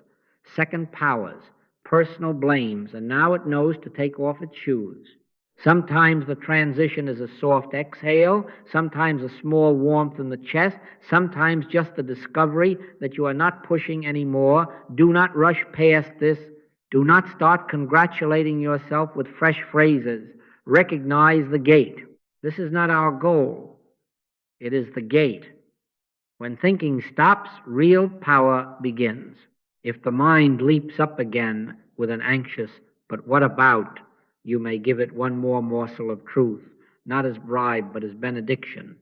second powers, personal blames, and now it knows to take off its shoes. Sometimes the transition is a soft exhale, sometimes a small warmth in the chest, sometimes just the discovery that you are not pushing anymore. Do not rush past this. Do not start congratulating yourself with fresh phrases. Recognize the gate. This is not our goal. It is the gate. When thinking stops, real power begins. If the mind leaps up again with an anxious, "But what about?" you may give it one more morsel of truth, not as bribe, but as benediction.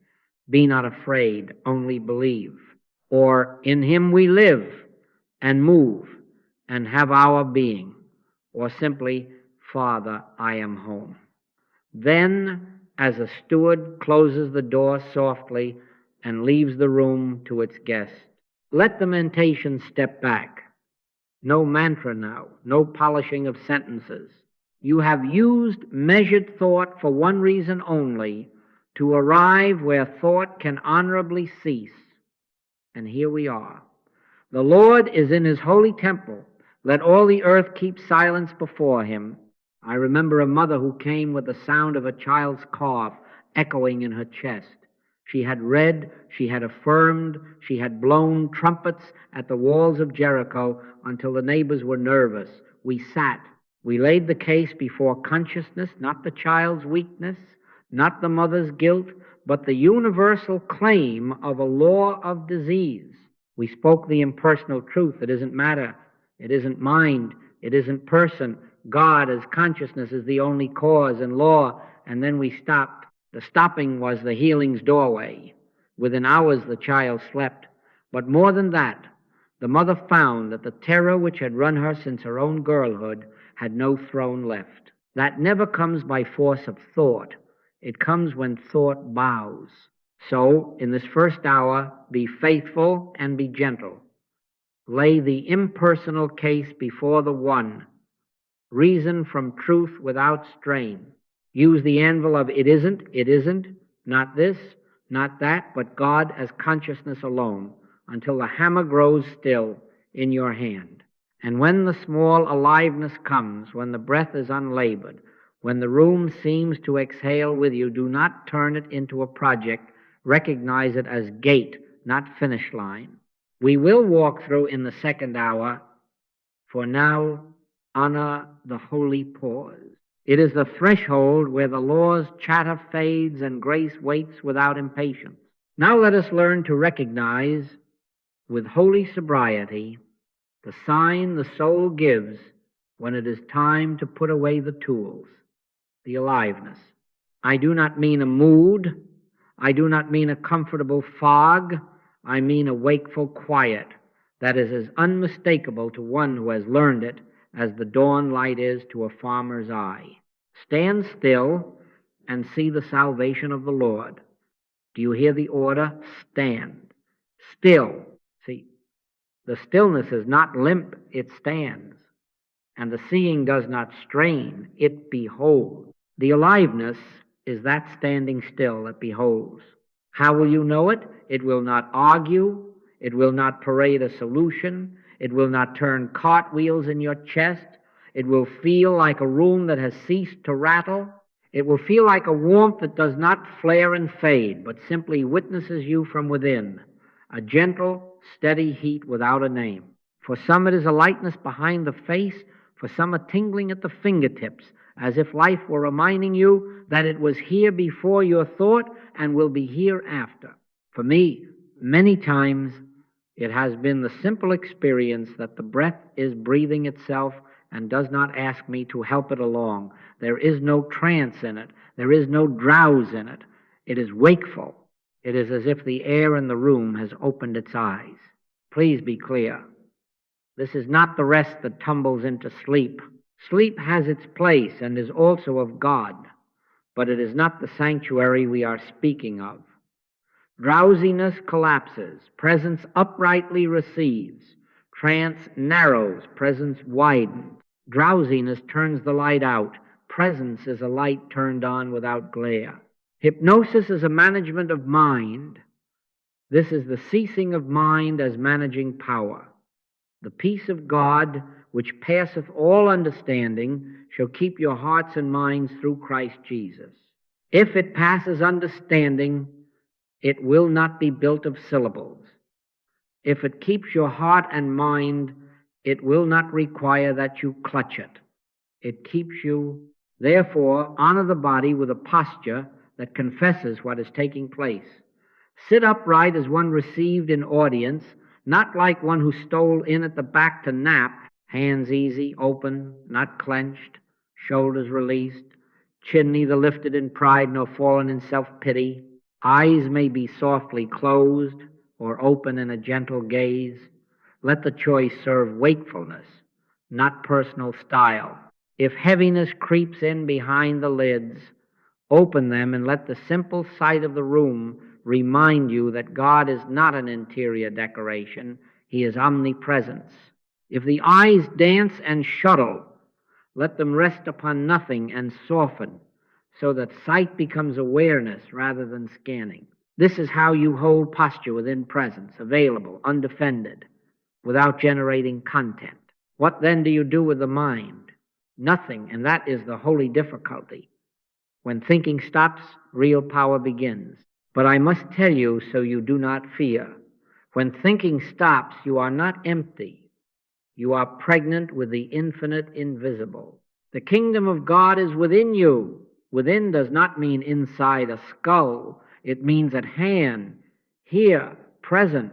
Be not afraid, only believe. Or, in him we live and move and have our being. Or simply, Father, I am home. Then, as a steward closes the door softly and leaves the room to its guest, let the mentation step back. No mantra now, no polishing of sentences. You have used measured thought for one reason only, to arrive where thought can honorably cease. And here we are. The Lord is in his holy temple. Let all the earth keep silence before him. I remember a mother who came with the sound of a child's cough echoing in her chest. She had read, she had affirmed, she had blown trumpets at the walls of Jericho until the neighbors were nervous. We sat. We laid the case before consciousness, not the child's weakness, not the mother's guilt, but the universal claim of a law of disease. We spoke the impersonal truth. It isn't matter. It isn't mind. It isn't person. God as consciousness is the only cause and law. And then we stopped. The stopping was the healing's doorway. Within hours the child slept. But more than that, the mother found that the terror which had run her since her own girlhood had no throne left. That never comes by force of thought. It comes when thought bows. So, in this first hour, be faithful and be gentle. Lay the impersonal case before the one. Reason from truth without strain. Use the anvil of it isn't, not this, not that, but God as consciousness alone, until the hammer grows still in your hand. And when the small aliveness comes, when the breath is unlabored, when the room seems to exhale with you, do not turn it into a project. Recognize it as gate, not finish line. We will walk through in the second hour. For now, honor the holy pause. It is the threshold where the law's chatter fades and grace waits without impatience. Now let us learn to recognize with holy sobriety the sign the soul gives when it is time to put away the tools, the aliveness. I do not mean a mood. I do not mean a comfortable fog. I mean a wakeful quiet that is as unmistakable to one who has learned it as the dawn light is to a farmer's eye. Stand still and see the salvation of the Lord. Do you hear the order? Stand. Still. See, the stillness is not limp, it stands. And the seeing does not strain, it beholds. The aliveness is that standing still that beholds. How will you know it? It will not argue. It will not parade a solution. It will not turn cartwheels in your chest. It will feel like a room that has ceased to rattle. It will feel like a warmth that does not flare and fade, but simply witnesses you from within. A gentle, steady heat without a name. For some it is a lightness behind the face. For some a tingling at the fingertips, as if life were reminding you that it was here before your thought and will be here after. For me, many times, it has been the simple experience that the breath is breathing itself and does not ask me to help it along. There is no trance in it. There is no drowse in it. It is wakeful. It is as if the air in the room has opened its eyes. Please be clear. This is not the rest that tumbles into sleep. Sleep has its place and is also of God, but it is not the sanctuary we are speaking of. Drowsiness collapses, presence uprightly receives, trance narrows, presence widens. Drowsiness turns the light out, presence is a light turned on without glare. Hypnosis is a management of mind. This is the ceasing of mind as managing power. The peace of God, which passeth all understanding, shall keep your hearts and minds through Christ Jesus. If it passes understanding, it will not be built of syllables. If it keeps your heart and mind, it will not require that you clutch it. It keeps you. Therefore, honor the body with a posture that confesses what is taking place. Sit upright as one received in audience, not like one who stole in at the back to nap, hands easy, open, not clenched, shoulders released, chin neither lifted in pride nor fallen in self-pity. Eyes may be softly closed or open in a gentle gaze. Let the choice serve wakefulness, not personal style. If heaviness creeps in behind the lids, open them and let the simple sight of the room remind you that God is not an interior decoration. He is omnipresence. If the eyes dance and shuttle, let them rest upon nothing and soften, so that sight becomes awareness rather than scanning. This is how you hold posture within presence, available, undefended, without generating content. What then do you do with the mind? Nothing, and that is the holy difficulty. When thinking stops, real power begins. But I must tell you so you do not fear. When thinking stops, you are not empty. You are pregnant with the infinite invisible. The kingdom of God is within you. Within does not mean inside a skull. It means at hand, here, present,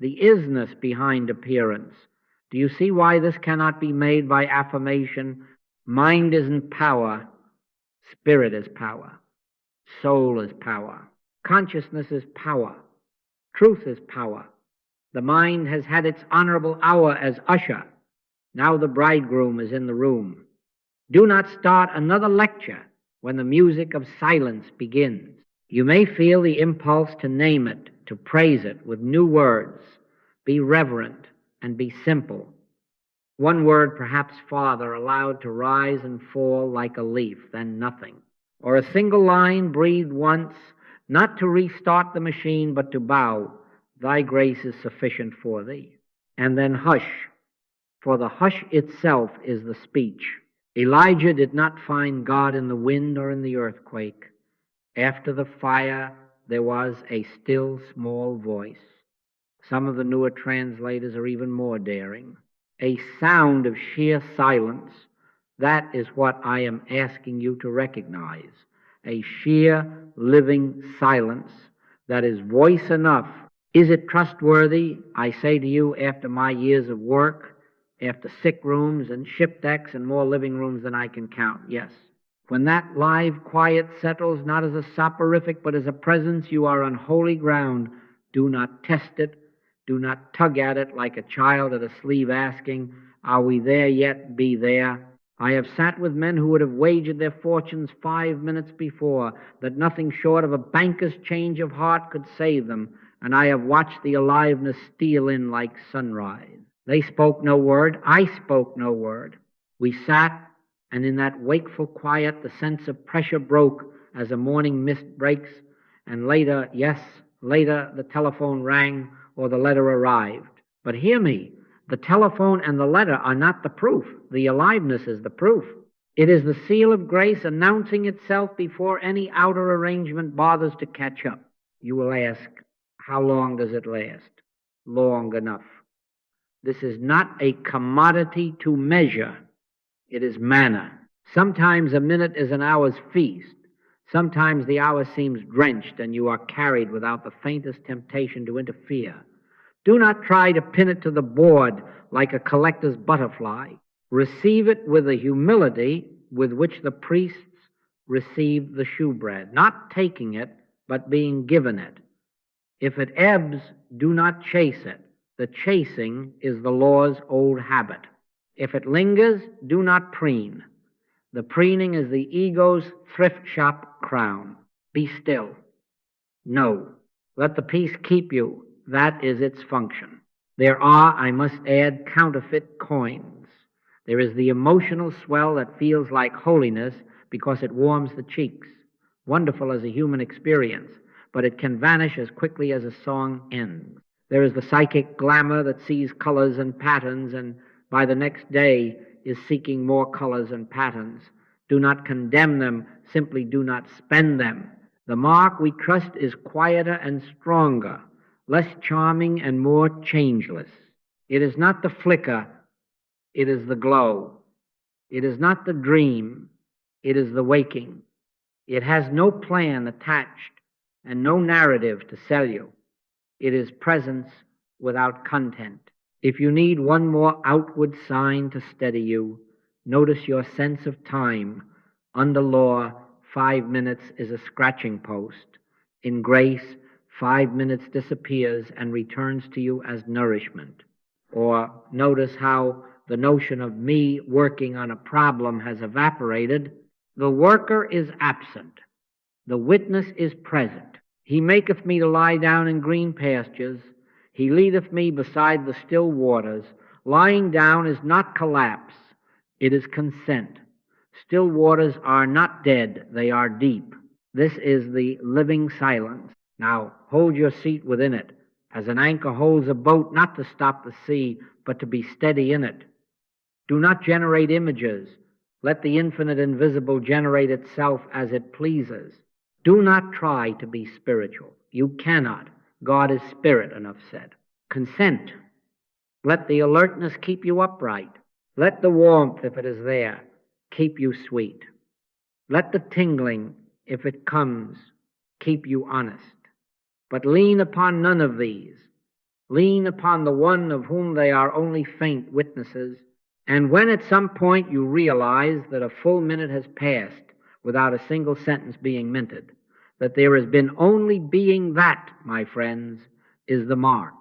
the isness behind appearance. Do you see why this cannot be made by affirmation? Mind isn't power. Spirit is power. Soul is power. Consciousness is power. Truth is power. The mind has had its honorable hour as usher. Now the bridegroom is in the room. Do not start another lecture when the music of silence begins. You may feel the impulse to name it, to praise it with new words. Be reverent and be simple. One word, perhaps Father, allowed to rise and fall like a leaf, then nothing. Or a single line breathed once, not to restart the machine, but to bow. Thy grace is sufficient for thee. And then hush, for the hush itself is the speech. Elijah did not find God in the wind or in the earthquake. After the fire, there was a still small voice. Some of the newer translators are even more daring. A sound of sheer silence. That is what I am asking you to recognize. A sheer, living silence that is voice enough. Is it trustworthy? I say to you, after my years of work, after sick rooms and ship decks and more living rooms than I can count, yes. When that live quiet settles, not as a soporific, but as a presence, you are on holy ground. Do not test it. Do not tug at it like a child at a sleeve asking, are we there yet? Be there. I have sat with men who would have wagered their fortunes 5 minutes before that nothing short of a banker's change of heart could save them, and I have watched the aliveness steal in like sunrise. They spoke no word. I spoke no word. We sat, and in that wakeful quiet, the sense of pressure broke as a morning mist breaks, and later, yes, later, the telephone rang or the letter arrived. But hear me, the telephone and the letter are not the proof. The aliveness is the proof. It is the seal of grace announcing itself before any outer arrangement bothers to catch up. You will ask, how long does it last? Long enough. This is not a commodity to measure. It is manna. Sometimes a minute is an hour's feast. Sometimes the hour seems drenched and you are carried without the faintest temptation to interfere. Do not try to pin it to the board like a collector's butterfly. Receive it with the humility with which the priests received the shewbread, not taking it, but being given it. If it ebbs, do not chase it, The chasing is the law's old habit. If it lingers, do not preen. The preening is the ego's thrift shop crown. Be still. No. Let the peace keep you. That is its function. There are, I must add, counterfeit coins. There is the emotional swell that feels like holiness because it warms the cheeks. Wonderful as a human experience, but it can vanish as quickly as a song ends. There is the psychic glamour that sees colors and patterns and by the next day is seeking more colors and patterns. Do not condemn them, simply do not spend them. The mark we trust is quieter and stronger, less charming and more changeless. It is not the flicker, it is the glow. It is not the dream, it is the waking. It has no plan attached and no narrative to sell you. It is presence without content. If you need one more outward sign to steady you, notice your sense of time. Under law, 5 minutes is a scratching post. In grace, 5 minutes disappears and returns to you as nourishment. Or notice how the notion of me working on a problem has evaporated. The worker is absent. The witness is present. He maketh me to lie down in green pastures. He leadeth me beside the still waters. Lying down is not collapse. It is consent. Still waters are not dead. They are deep. This is the living silence. Now hold your seat within it, as an anchor holds a boat not to stop the sea, but to be steady in it. Do not generate images. Let the infinite invisible generate itself as it pleases. Do not try to be spiritual. You cannot. God is spirit, enough said. Consent. Let the alertness keep you upright. Let the warmth, if it is there, keep you sweet. Let the tingling, if it comes, keep you honest. But lean upon none of these. Lean upon the one of whom they are only faint witnesses. And when at some point you realize that a full minute has passed without a single sentence being minted, that there has been only being, that, my friends, is the mark.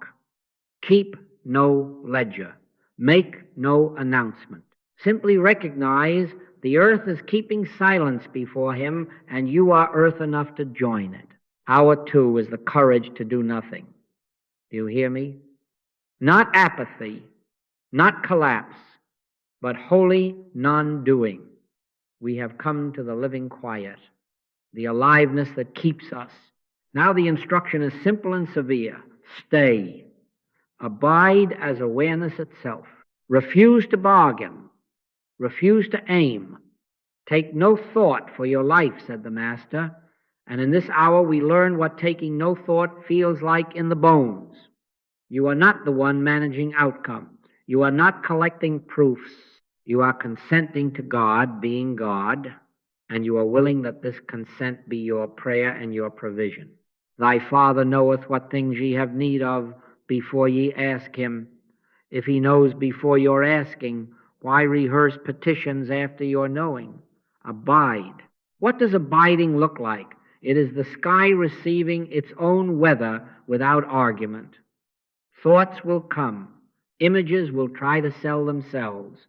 Keep no ledger. Make no announcement. Simply recognize the earth is keeping silence before him, and you are earth enough to join it. Our too is the courage to do nothing. Do you hear me? Not apathy, not collapse, but holy non-doing. We have come to the living quiet, the aliveness that keeps us. Now the instruction is simple and severe. Stay. Abide as awareness itself. Refuse to bargain. Refuse to aim. Take no thought for your life, said the Master. And in this hour we learn what taking no thought feels like in the bones. You are not the one managing outcome. You are not collecting proofs. You are consenting to God being God, and you are willing that this consent be your prayer and your provision. Thy Father knoweth what things ye have need of before ye ask him. If he knows before your asking, why rehearse petitions after your knowing? Abide. What does abiding look like? It is the sky receiving its own weather without argument. Thoughts will come. Images will try to sell themselves.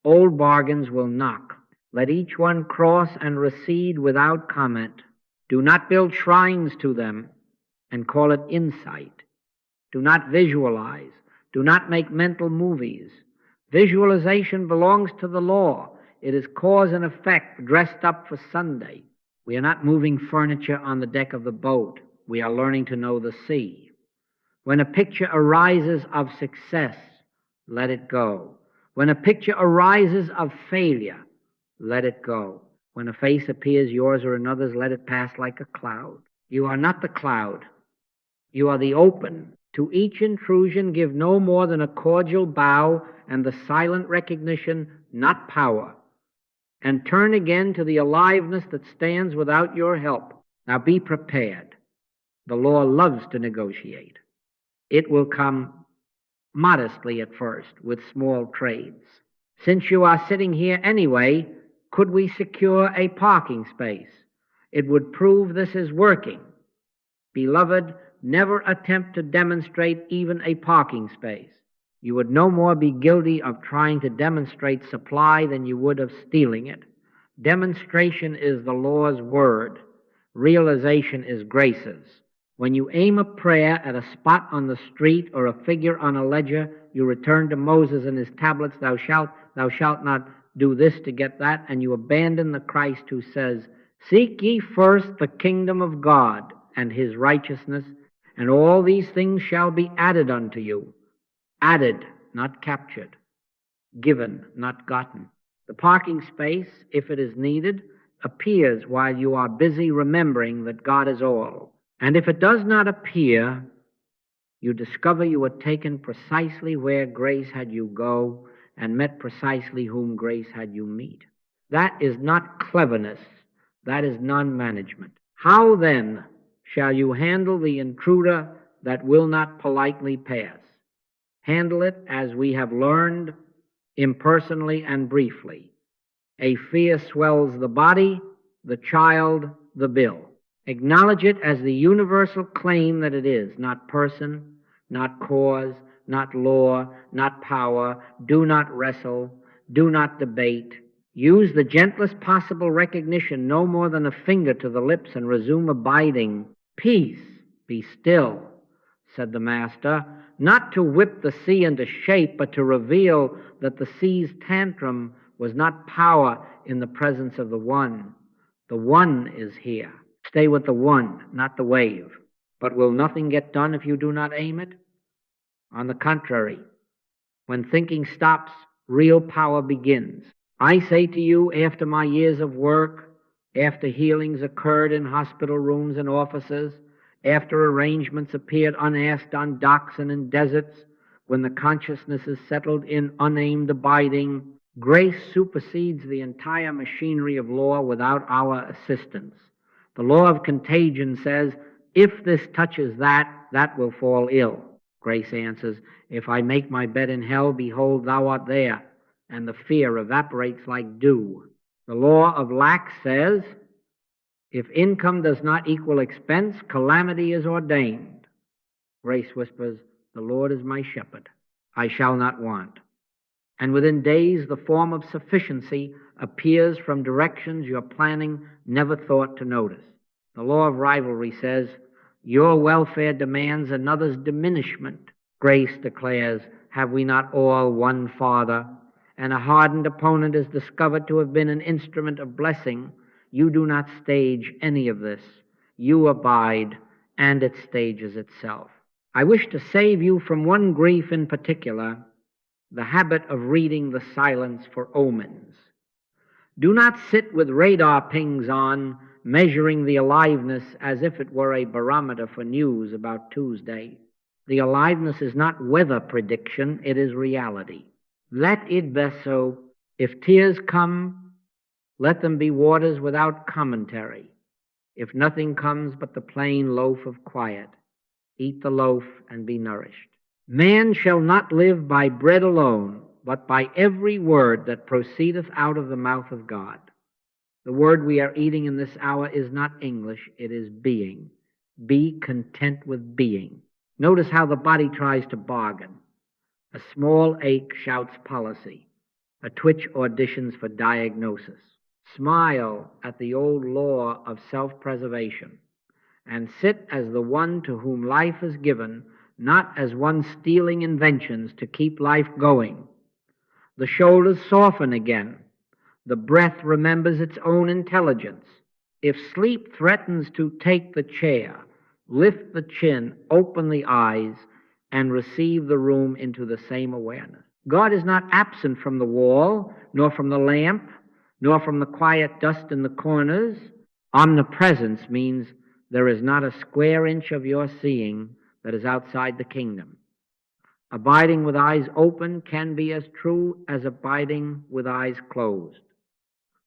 Old bargains will knock. Let each one cross and recede without comment. Do not build shrines to them and call it insight. Do not visualize. Do not make mental movies. Visualization belongs to the law. It is cause and effect dressed up for Sunday. We are not moving furniture on the deck of the boat. We are learning to know the sea. When a picture arises of success, let it go. When a picture arises of failure, let it go. When a face appears, yours or another's, let it pass like a cloud. You are not the cloud. You are the open. To each intrusion, give no more than a cordial bow and the silent recognition, not power. And turn again to the aliveness that stands without your help. Now be prepared. The law loves to negotiate. It will come modestly at first with small trades. Since you are sitting here anyway, could we secure a parking space? It would prove this is working. Beloved, Never attempt to demonstrate even a parking space. You would no more be guilty of trying to demonstrate supply than you would of stealing it. Demonstration is the law's word. Realization is grace's. When you aim a prayer at a spot on the street or a figure on a ledger, you return to Moses and his tablets, thou shalt not do this to get that, and you abandon the Christ who says, seek ye first the kingdom of God and his righteousness, and all these things shall be added unto you. Added, not captured. Given, not gotten. The parking space, if it is needed, appears while you are busy remembering that God is all. And if it does not appear, you discover you were taken precisely where grace had you go and met precisely whom grace had you meet. That is not cleverness. That is non-management. How then shall you handle the intruder that will not politely pass? Handle it as we have learned, impersonally and briefly. A fear swells the body, the child, the bill. Acknowledge it as the universal claim that it is, not person, not cause, not law, not power. Do not wrestle, do not debate. Use the gentlest possible recognition, no more than a finger to the lips, and resume abiding. Peace, be still, said the Master, not to whip the sea into shape, but to reveal that the sea's tantrum was not power in the presence of the One. The One is here. Stay with the One, not the wave. But will nothing get done if you do not aim it? On the contrary, when thinking stops, real power begins. I say to you, after my years of work, after healings occurred in hospital rooms and offices, after arrangements appeared unasked on docks and in deserts, when the consciousness is settled in unaimed abiding, grace supersedes the entire machinery of law without our assistance. The law of contagion says, if this touches that, that will fall ill. Grace answers, if I make my bed in hell, behold, thou art there, and the fear evaporates like dew. The law of lack says, if income does not equal expense, calamity is ordained. Grace whispers, the Lord is my shepherd, I shall not want. And within days the form of sufficiency appears from directions your planning never thought to notice. The law of rivalry says, your welfare demands another's diminishment. Grace declares, have we not all one Father? And a hardened opponent is discovered to have been an instrument of blessing. You do not stage any of this. You abide, and it stages itself. I wish to save you from one grief in particular, the habit of reading the silence for omens. Do not sit with radar pings on, measuring the aliveness as if it were a barometer for news about Tuesday. The aliveness is not weather prediction, it is reality. Let it be so. If tears come, let them be waters without commentary. If nothing comes but the plain loaf of quiet, eat the loaf and be nourished. Man shall not live by bread alone, but by every word that proceedeth out of the mouth of God. The word we are eating in this hour is not English, it is being. Be content with being. Notice how the body tries to bargain. A small ache shouts policy. A twitch auditions for diagnosis. Smile at the old law of self-preservation, and sit as the one to whom life is given, not as one stealing inventions to keep life going. The shoulders soften again. The breath remembers its own intelligence. If sleep threatens to take the chair, lift the chin, open the eyes, and receive the room into the same awareness. God is not absent from the wall, nor from the lamp, nor from the quiet dust in the corners. Omnipresence means there is not a square inch of your seeing that is outside the kingdom. Abiding with eyes open can be as true as abiding with eyes closed.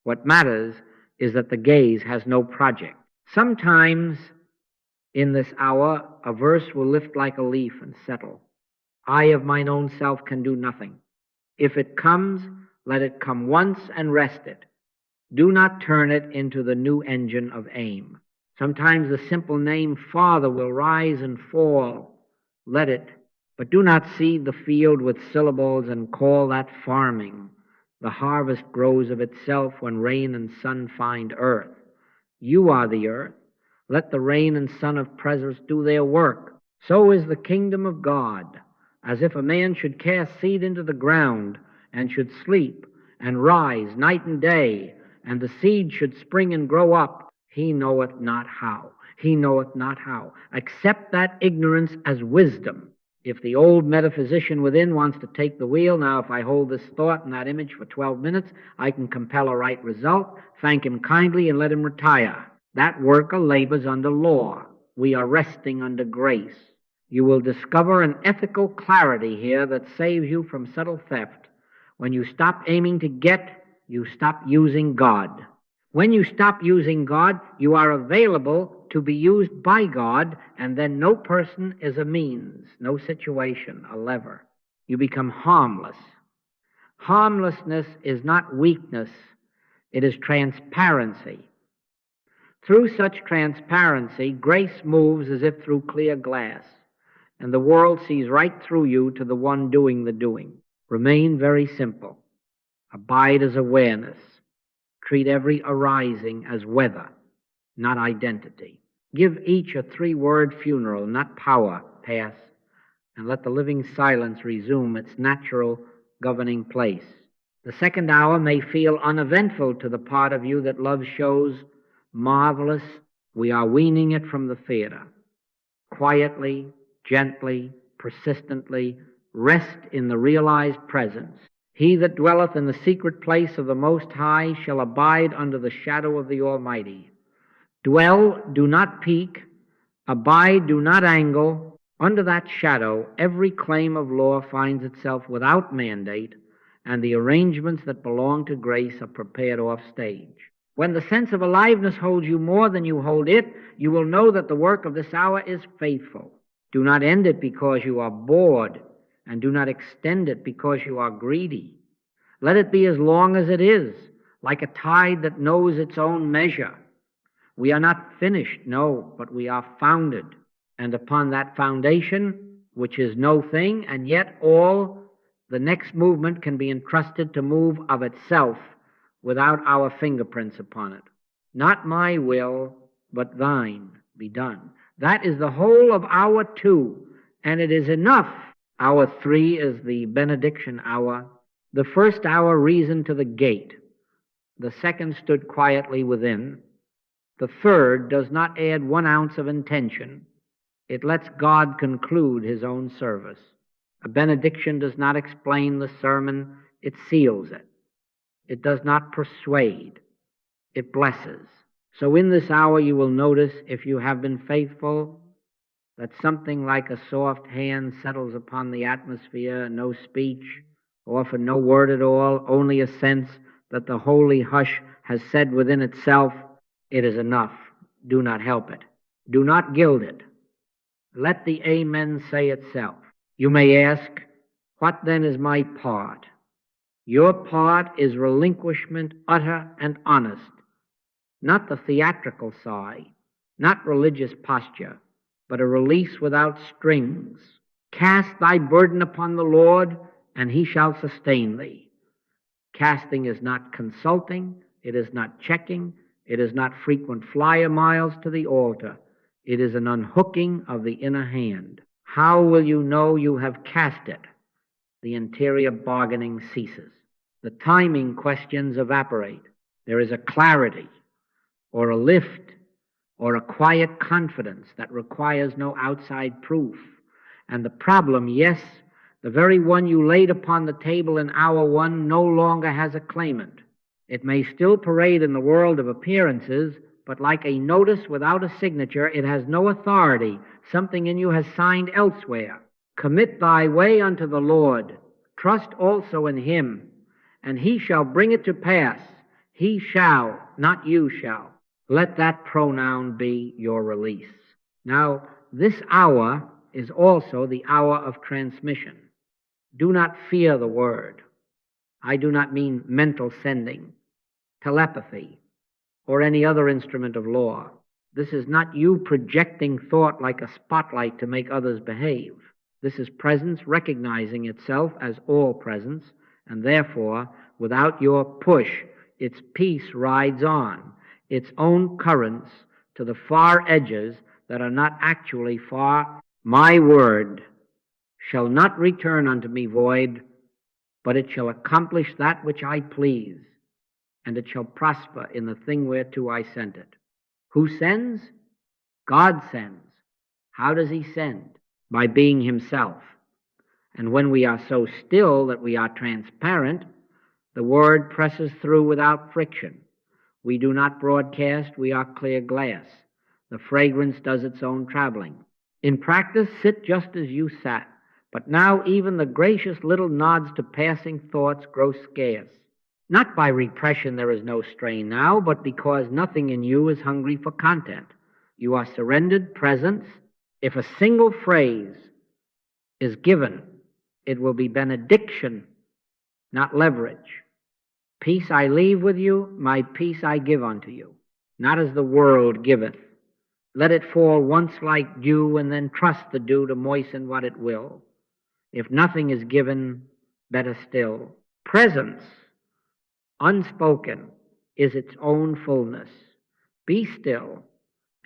What matters is that the gaze has no project. Sometimes in this hour, a verse will lift like a leaf and settle. I of mine own self can do nothing. If it comes, let it come once and rest it. Do not turn it into the new engine of aim. Sometimes the simple name Father will rise and fall. Let it. But do not seed the field with syllables and call that farming. The harvest grows of itself when rain and sun find earth. You are the earth. Let the rain and sun of presence do their work. So is the kingdom of God, as if a man should cast seed into the ground and should sleep and rise night and day, and the seed should spring and grow up. He knoweth not how. He knoweth not how. Accept that ignorance as wisdom. If the old metaphysician within wants to take the wheel, now if I hold this thought and that image for 12 minutes, I can compel a right result, thank him kindly, and let him retire. That worker labors under law. We are resting under grace. You will discover an ethical clarity here that saves you from subtle theft. When you stop aiming to get, you stop using God. When you stop using God, you are available to be used by God, and then no person is a means, no situation a lever. You become harmless. Harmlessness is not weakness, it is transparency. Through such transparency, grace moves as if through clear glass, and the world sees right through you to the one doing the doing. Remain very simple. Abide as awareness. Treat every arising as weather, not identity. Give each a 3-word funeral, not power, pass, and let the living silence resume its natural governing place. The second hour may feel uneventful to the part of you that love shows marvelous. We are weaning it from the theater. Quietly, gently, persistently, rest in the realized presence. He that dwelleth in the secret place of the Most High shall abide under the shadow of the Almighty. Dwell, do not peak. Abide, do not angle. Under that shadow, every claim of law finds itself without mandate, and the arrangements that belong to grace are prepared off stage. When the sense of aliveness holds you more than you hold it, you will know that the work of this hour is faithful. Do not end it because you are bored, and do not extend it because you are greedy. Let it be as long as it is, like a tide that knows its own measure. We are not finished, no, but we are founded. And upon that foundation, which is no thing, and yet all, the next movement can be entrusted to move of itself without our fingerprints upon it. Not my will, but thine be done. That is the whole of hour 2, and it is enough. Hour 3 is the benediction hour. The first hour reasoned to the gate. The second stood quietly within. The third does not add 1 ounce of intention. It lets God conclude his own service. A benediction does not explain the sermon, it seals it. It does not persuade, it blesses. So in this hour you will notice, if you have been faithful, that something like a soft hand settles upon the atmosphere, no speech, often no word at all, only a sense that the holy hush has said within itself, it is enough. Do not help it. Do not gild it. Let the amen say itself. You may ask, what then is my part? Your part is relinquishment utter and honest, not the theatrical sigh, not religious posture, but a release without strings. Cast thy burden upon the Lord, and he shall sustain thee. Casting is not consulting, it is not checking, it is not frequent flyer miles to the altar. It is an unhooking of the inner hand. How will you know you have cast it? The interior bargaining ceases. The timing questions evaporate. There is a clarity, or a lift, or a quiet confidence that requires no outside proof. And the problem, yes, the very one you laid upon the table in hour 1 no longer has a claimant. It may still parade in the world of appearances, but like a notice without a signature, it has no authority. Something in you has signed elsewhere. Commit thy way unto the Lord. Trust also in him, and he shall bring it to pass. He shall, not you shall. Let that pronoun be your release. Now, this hour is also the hour of transmission. Do not fear the word. I do not mean mental sending, telepathy, or any other instrument of law. This is not you projecting thought like a spotlight to make others behave. This is presence recognizing itself as all presence, and therefore, without your push, its peace rides on, its own currents to the far edges that are not actually far. My word shall not return unto me void, but it shall accomplish that which I please, and it shall prosper in the thing whereto I sent it. Who sends? God sends. How does he send? By being himself. And when we are so still that we are transparent, the word presses through without friction. We do not broadcast, we are clear glass. The fragrance does its own traveling. In practice, sit just as you sat, but now even the gracious little nods to passing thoughts grow scarce. Not by repression there is no strain now, but because nothing in you is hungry for content. You are surrendered presence. If a single phrase is given, it will be benediction, not leverage. Peace I leave with you, my peace I give unto you, not as the world giveth. Let it fall once like dew, and then trust the dew to moisten what it will. If nothing is given, better still. Presence, unspoken, is its own fullness. Be still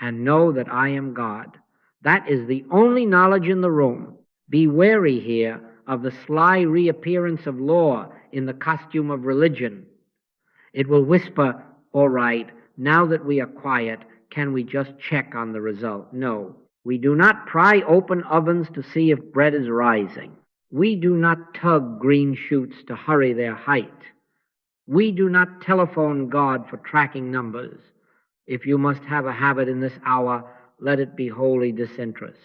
and know that I am God. That is the only knowledge in the room. Be wary here of the sly reappearance of law in the costume of religion. It will whisper, all right, now that we are quiet, can we just check on the result? No. We do not pry open ovens to see if bread is rising. We do not tug green shoots to hurry their height. We do not telephone God for tracking numbers. If you must have a habit in this hour, let it be wholly disinterest.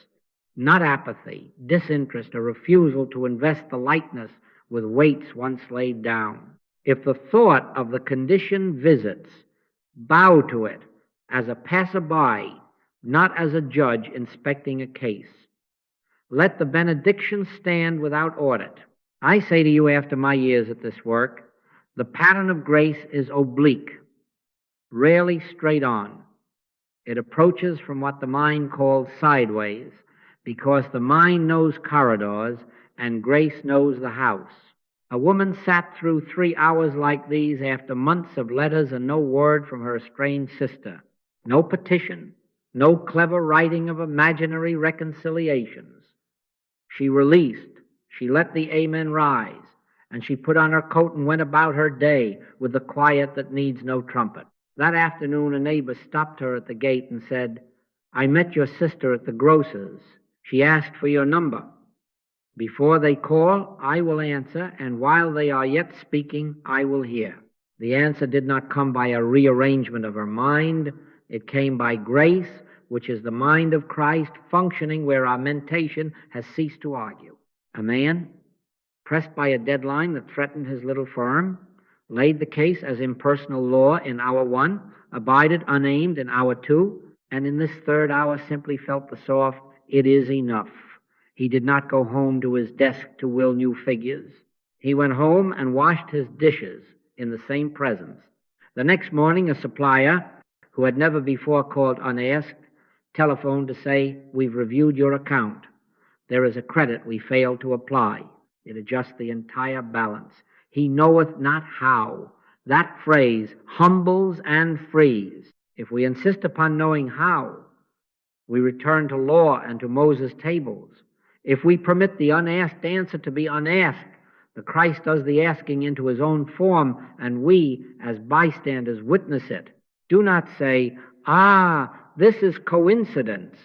Not apathy, disinterest, a refusal to invest the lightness with weights once laid down. If the thought of the condition visits, bow to it as a passerby, not as a judge inspecting a case. Let the benediction stand without audit. I say to you after my years at this work, the pattern of grace is oblique, rarely straight on. It approaches from what the mind calls sideways, because the mind knows corridors and grace knows the house. A woman sat through 3 hours like these after months of letters and no word from her estranged sister. No petition, no clever writing of imaginary reconciliations. She released, she let the amen rise, and she put on her coat and went about her day with the quiet that needs no trumpet. That afternoon a neighbor stopped her at the gate and said, I met your sister at the grocer's. She asked for your number. Before they call, I will answer, and while they are yet speaking, I will hear. The answer did not come by a rearrangement of her mind. It came by grace, which is the mind of Christ functioning where our mentation has ceased to argue. A man, pressed by a deadline that threatened his little firm, laid the case as impersonal law in hour 1, abided unaimed in hour 2, and in this third hour simply felt the soft, it is enough. He did not go home to his desk to will new figures. He went home and washed his dishes in the same presence. The next morning, a supplier, who had never before called unasked, telephoned to say, we've reviewed your account. There is a credit we failed to apply. It adjusts the entire balance. He knoweth not how. That phrase humbles and frees. If we insist upon knowing how, we return to law and to Moses' tables. If we permit the unasked answer to be unasked, the Christ does the asking into his own form, and we, as bystanders, witness it. Do not say, this is coincidence.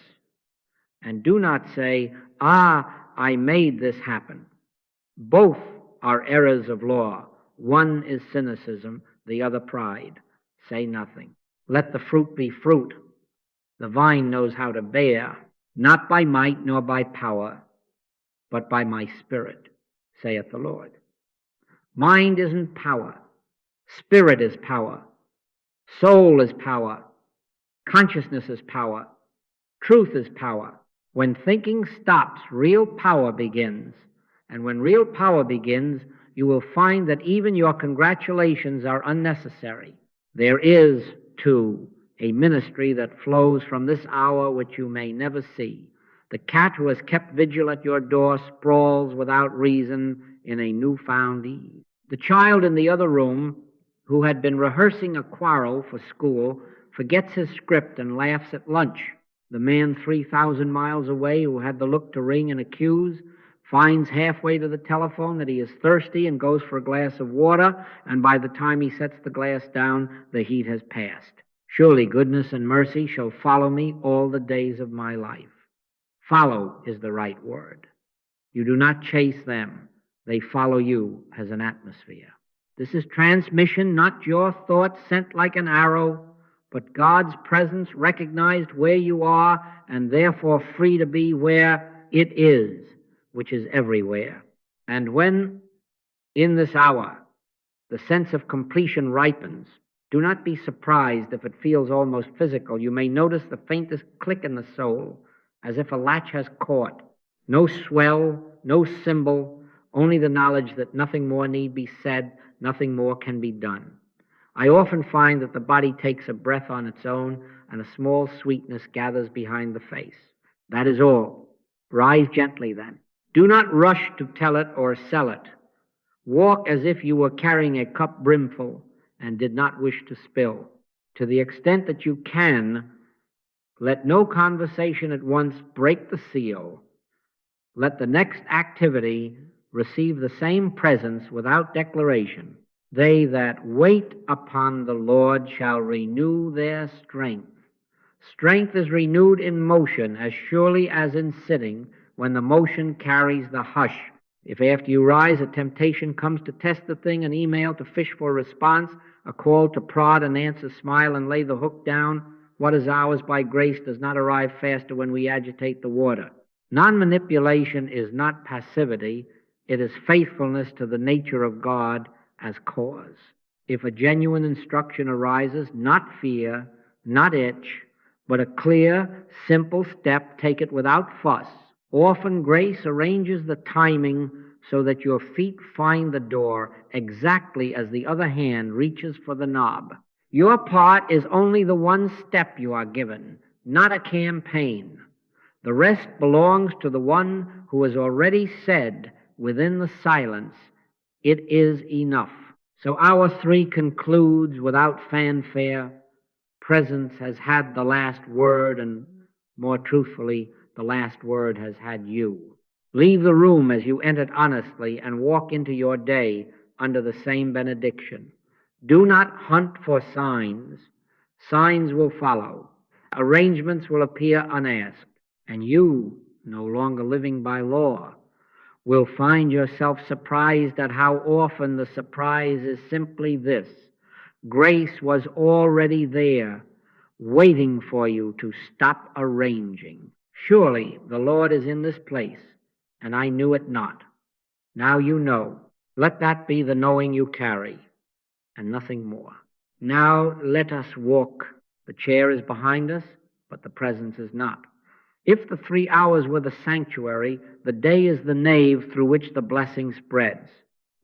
And do not say, I made this happen. Both are errors of law. One is cynicism, the other pride. Say nothing. Let the fruit be fruit. The vine knows how to bear, not by might nor by power, but by my Spirit, saith the Lord. Mind isn't power. Spirit is power. Soul is power. Consciousness is power. Truth is power. When thinking stops, real power begins. And when real power begins, you will find that even your congratulations are unnecessary. There is, too, a ministry that flows from this hour which you may never see. The cat who has kept vigil at your door sprawls without reason in a newfound ease. The child in the other room, who had been rehearsing a quarrel for school, forgets his script and laughs at lunch. The man 3,000 miles away, who had the look to ring and accuse, finds halfway to the telephone that he is thirsty and goes for a glass of water, and by the time he sets the glass down, the heat has passed. Surely goodness and mercy shall follow me all the days of my life. Follow is the right word. You do not chase them. They follow you as an atmosphere. This is transmission, not your thoughts sent like an arrow, but God's presence recognized where you are and therefore free to be where it is, which is everywhere. And when in this hour the sense of completion ripens, do not be surprised if it feels almost physical. You may notice the faintest click in the soul, as if a latch has caught. No swell, no symbol, only the knowledge that nothing more need be said, nothing more can be done. I often find that the body takes a breath on its own, and a small sweetness gathers behind the face. That is all. Rise gently then. Do not rush to tell it or sell it. Walk as if you were carrying a cup brimful and did not wish to spill. To the extent that you can, let no conversation at once break the seal. Let the next activity receive the same presence without declaration. They that wait upon the Lord shall renew their strength. Strength is renewed in motion as surely as in sitting, when the motion carries the hush. If after you rise a temptation comes to test the thing, an email to fish for a response, a call to prod and answer, smile and lay the hook down, what is ours by grace does not arrive faster when we agitate the water. Non-manipulation is not passivity, it is faithfulness to the nature of God as cause. If a genuine instruction arises, not fear, not itch, but a clear, simple step, take it without fuss. Often grace arranges the timing so that your feet find the door exactly as the other hand reaches for the knob. Your part is only the one step you are given, not a campaign. The rest belongs to the one who has already said within the silence, "It is enough." So hour 3 concludes without fanfare. Presence has had the last word, and more truthfully, the last word has had you. Leave the room as you entered honestly and walk into your day under the same benediction. Do not hunt for signs. Signs will follow. Arrangements will appear unasked. And you, no longer living by law, will find yourself surprised at how often the surprise is simply this: grace was already there, waiting for you to stop arranging. Surely the Lord is in this place, and I knew it not. Now you know. Let that be the knowing you carry, and nothing more. Now let us walk. The chair is behind us, but the presence is not. If the 3 hours were the sanctuary, the day is the nave through which the blessing spreads.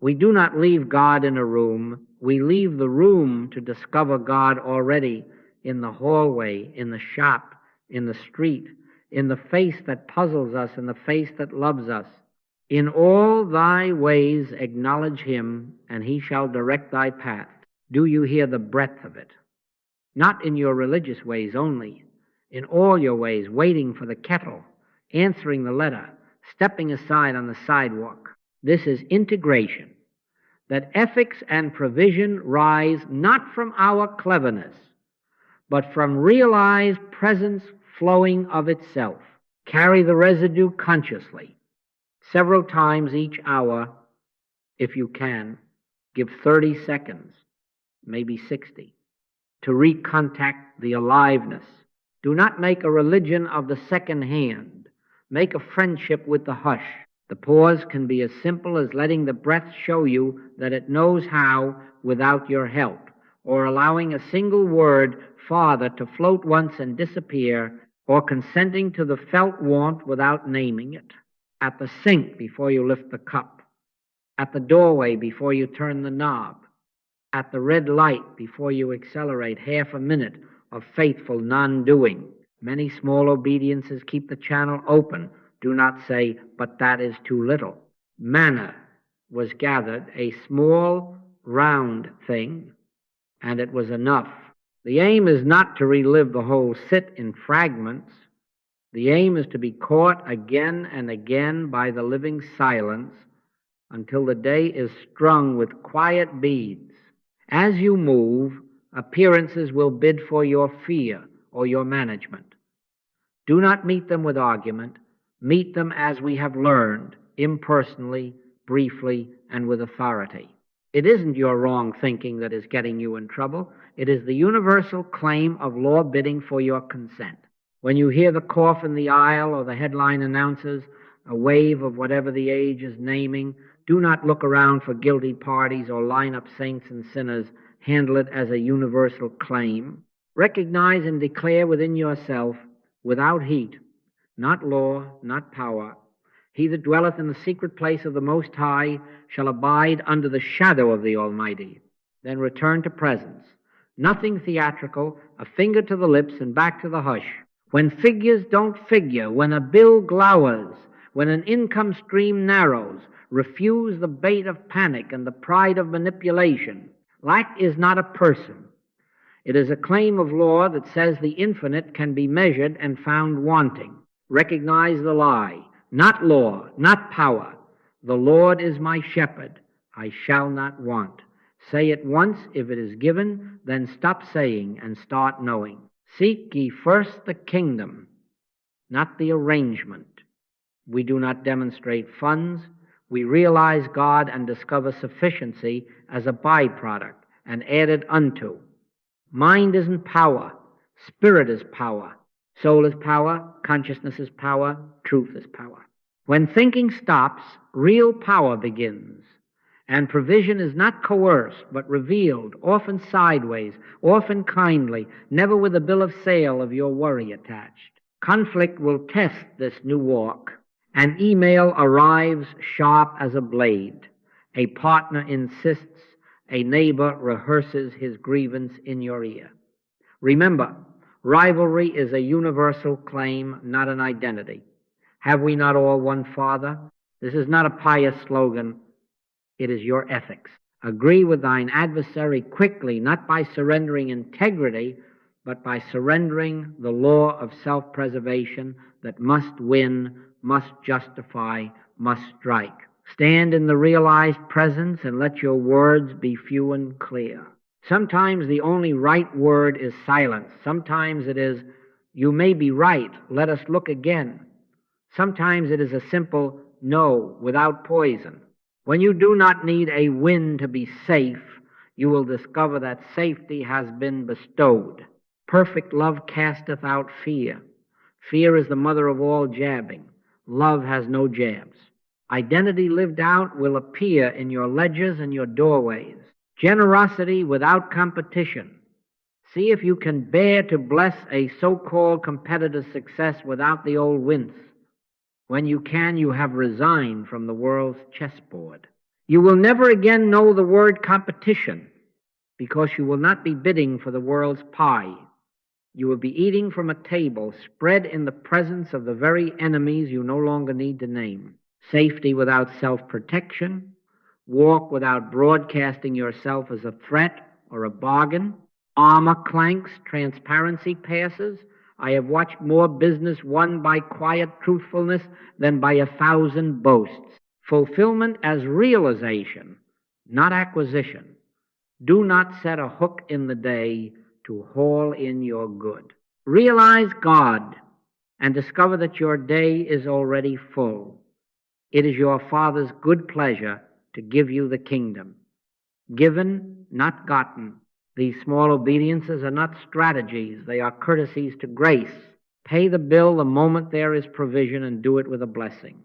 We do not leave God in a room. We leave the room to discover God already in the hallway, in the shop, in the street, in the face that puzzles us, in the face that loves us. In all thy ways acknowledge him, and he shall direct thy path. Do you hear the breadth of it? Not in your religious ways only, in all your ways, waiting for the kettle, answering the letter, stepping aside on the sidewalk. This is integration. That ethics and provision rise not from our cleverness, but from realized presence flowing of itself. Carry the residue consciously. Several times each hour, if you can, give 30 seconds, maybe 60, to recontact the aliveness. Do not make a religion of the second hand. Make a friendship with the hush. The pause can be as simple as letting the breath show you that it knows how without your help, or allowing a single word, Father, to float once and disappear, or consenting to the felt warmth without naming it. At the sink before you lift the cup. At the doorway before you turn the knob. At the red light before you accelerate half a minute, of faithful non-doing. Many small obediences keep the channel open. Do not say, but that is too little. Manna was gathered, a small, round thing, and it was enough. The aim is not to relive the whole sit in fragments. The aim is to be caught again and again by the living silence until the day is strung with quiet beads. As you move, appearances will bid for your fear or your management. Do not meet them with argument. Meet them as we have learned, impersonally, briefly, and with authority. It isn't your wrong thinking that is getting you in trouble. It is the universal claim of law bidding for your consent. When you hear the cough in the aisle or the headline announces a wave of whatever the age is naming, do not look around for guilty parties or line up saints and sinners. Handle it as a universal claim. Recognize and declare within yourself, without heat, not law, not power, he that dwelleth in the secret place of the Most High shall abide under the shadow of the Almighty. Then return to presence. Nothing theatrical, a finger to the lips and back to the hush. When figures don't figure, when a bill glowers, when an income stream narrows, refuse the bait of panic and the pride of manipulation. Lack is not a person. It is a claim of law that says the infinite can be measured and found wanting. Recognize the lie. Not law, not power. The Lord is my shepherd. I shall not want. Say it once. If it is given, then stop saying and start knowing. Seek ye first the kingdom, not the arrangement. We do not demonstrate funds. We realize God and discover sufficiency as a byproduct and added unto. Mind isn't power. Spirit is power. Soul is power. Consciousness is power. Truth is power. When thinking stops, real power begins. And provision is not coerced, but revealed, often sideways, often kindly, never with a bill of sale of your worry attached. Conflict will test this new walk. An email arrives sharp as a blade. A partner insists. A neighbor rehearses his grievance in your ear. Remember, rivalry is a universal claim, not an identity. Have we not all one Father? This is not a pious slogan. It is your ethics. Agree with thine adversary quickly, not by surrendering integrity, but by surrendering the law of self-preservation that must win, must justify, must strike. Stand in the realized presence and let your words be few and clear. Sometimes the only right word is silence. Sometimes it is, you may be right, let us look again. Sometimes it is a simple no without poison. When you do not need a win to be safe, you will discover that safety has been bestowed. Perfect love casteth out fear. Fear is the mother of all jabbing. Love has no jabs. Identity lived out will appear in your ledgers and your doorways. Generosity without competition. See if you can bear to bless a so-called competitor's success without the old wince. When you can, you have resigned from the world's chessboard. You will never again know the word competition because you will not be bidding for the world's pie. You will be eating from a table spread in the presence of the very enemies you no longer need to name. Safety without self-protection. Walk without broadcasting yourself as a threat or a bargain. Armor clanks, transparency passes. I have watched more business won by quiet truthfulness than by 1,000 boasts. Fulfillment as realization, not acquisition. Do not set a hook in the day to haul in your good. Realize God and discover that your day is already full. It is your Father's good pleasure to give you the kingdom. Given, not gotten. These small obediences are not strategies. They are courtesies to grace. Pay the bill the moment there is provision and do it with a blessing.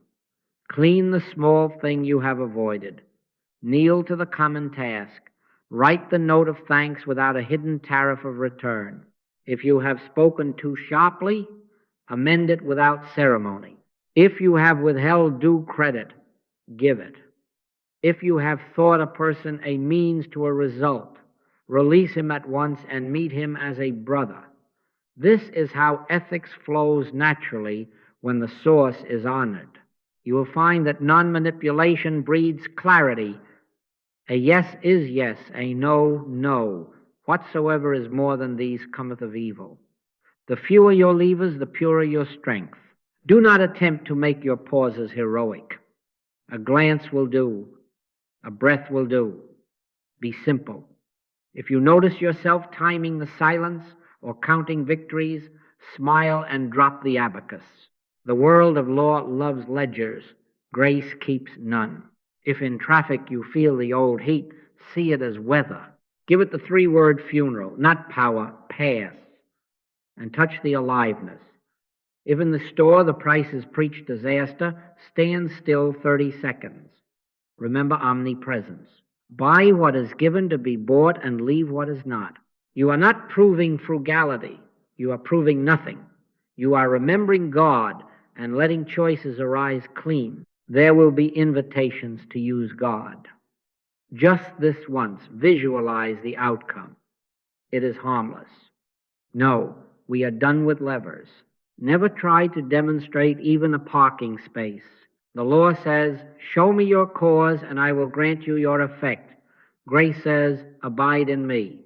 Clean the small thing you have avoided. Kneel to the common task. Write the note of thanks without a hidden tariff of return. If you have spoken too sharply, amend it without ceremony. If you have withheld due credit, give it. If you have thought a person a means to a result, release him at once and meet him as a brother. This is how ethics flows naturally when the source is honored. You will find that non-manipulation breeds clarity. A yes is yes, a no, no. Whatsoever is more than these cometh of evil. The fewer your levers, the purer your strength. Do not attempt to make your pauses heroic. A glance will do. A breath will do. Be simple. If you notice yourself timing the silence or counting victories, smile and drop the abacus. The world of law loves ledgers. Grace keeps none. If in traffic you feel the old heat, see it as weather. Give it the three-word funeral, not power, pass, and touch the aliveness. If in the store the prices preach disaster, stand still 30 seconds. Remember omnipresence. Buy what is given to be bought and leave what is not. You are not proving frugality. You are proving nothing. You are remembering God and letting choices arise clean. There will be invitations to use God. Just this once, visualize the outcome. It is harmless. No, we are done with levers. Never try to demonstrate even a parking space. The law says, show me your cause and I will grant you your effect. Grace says, abide in me.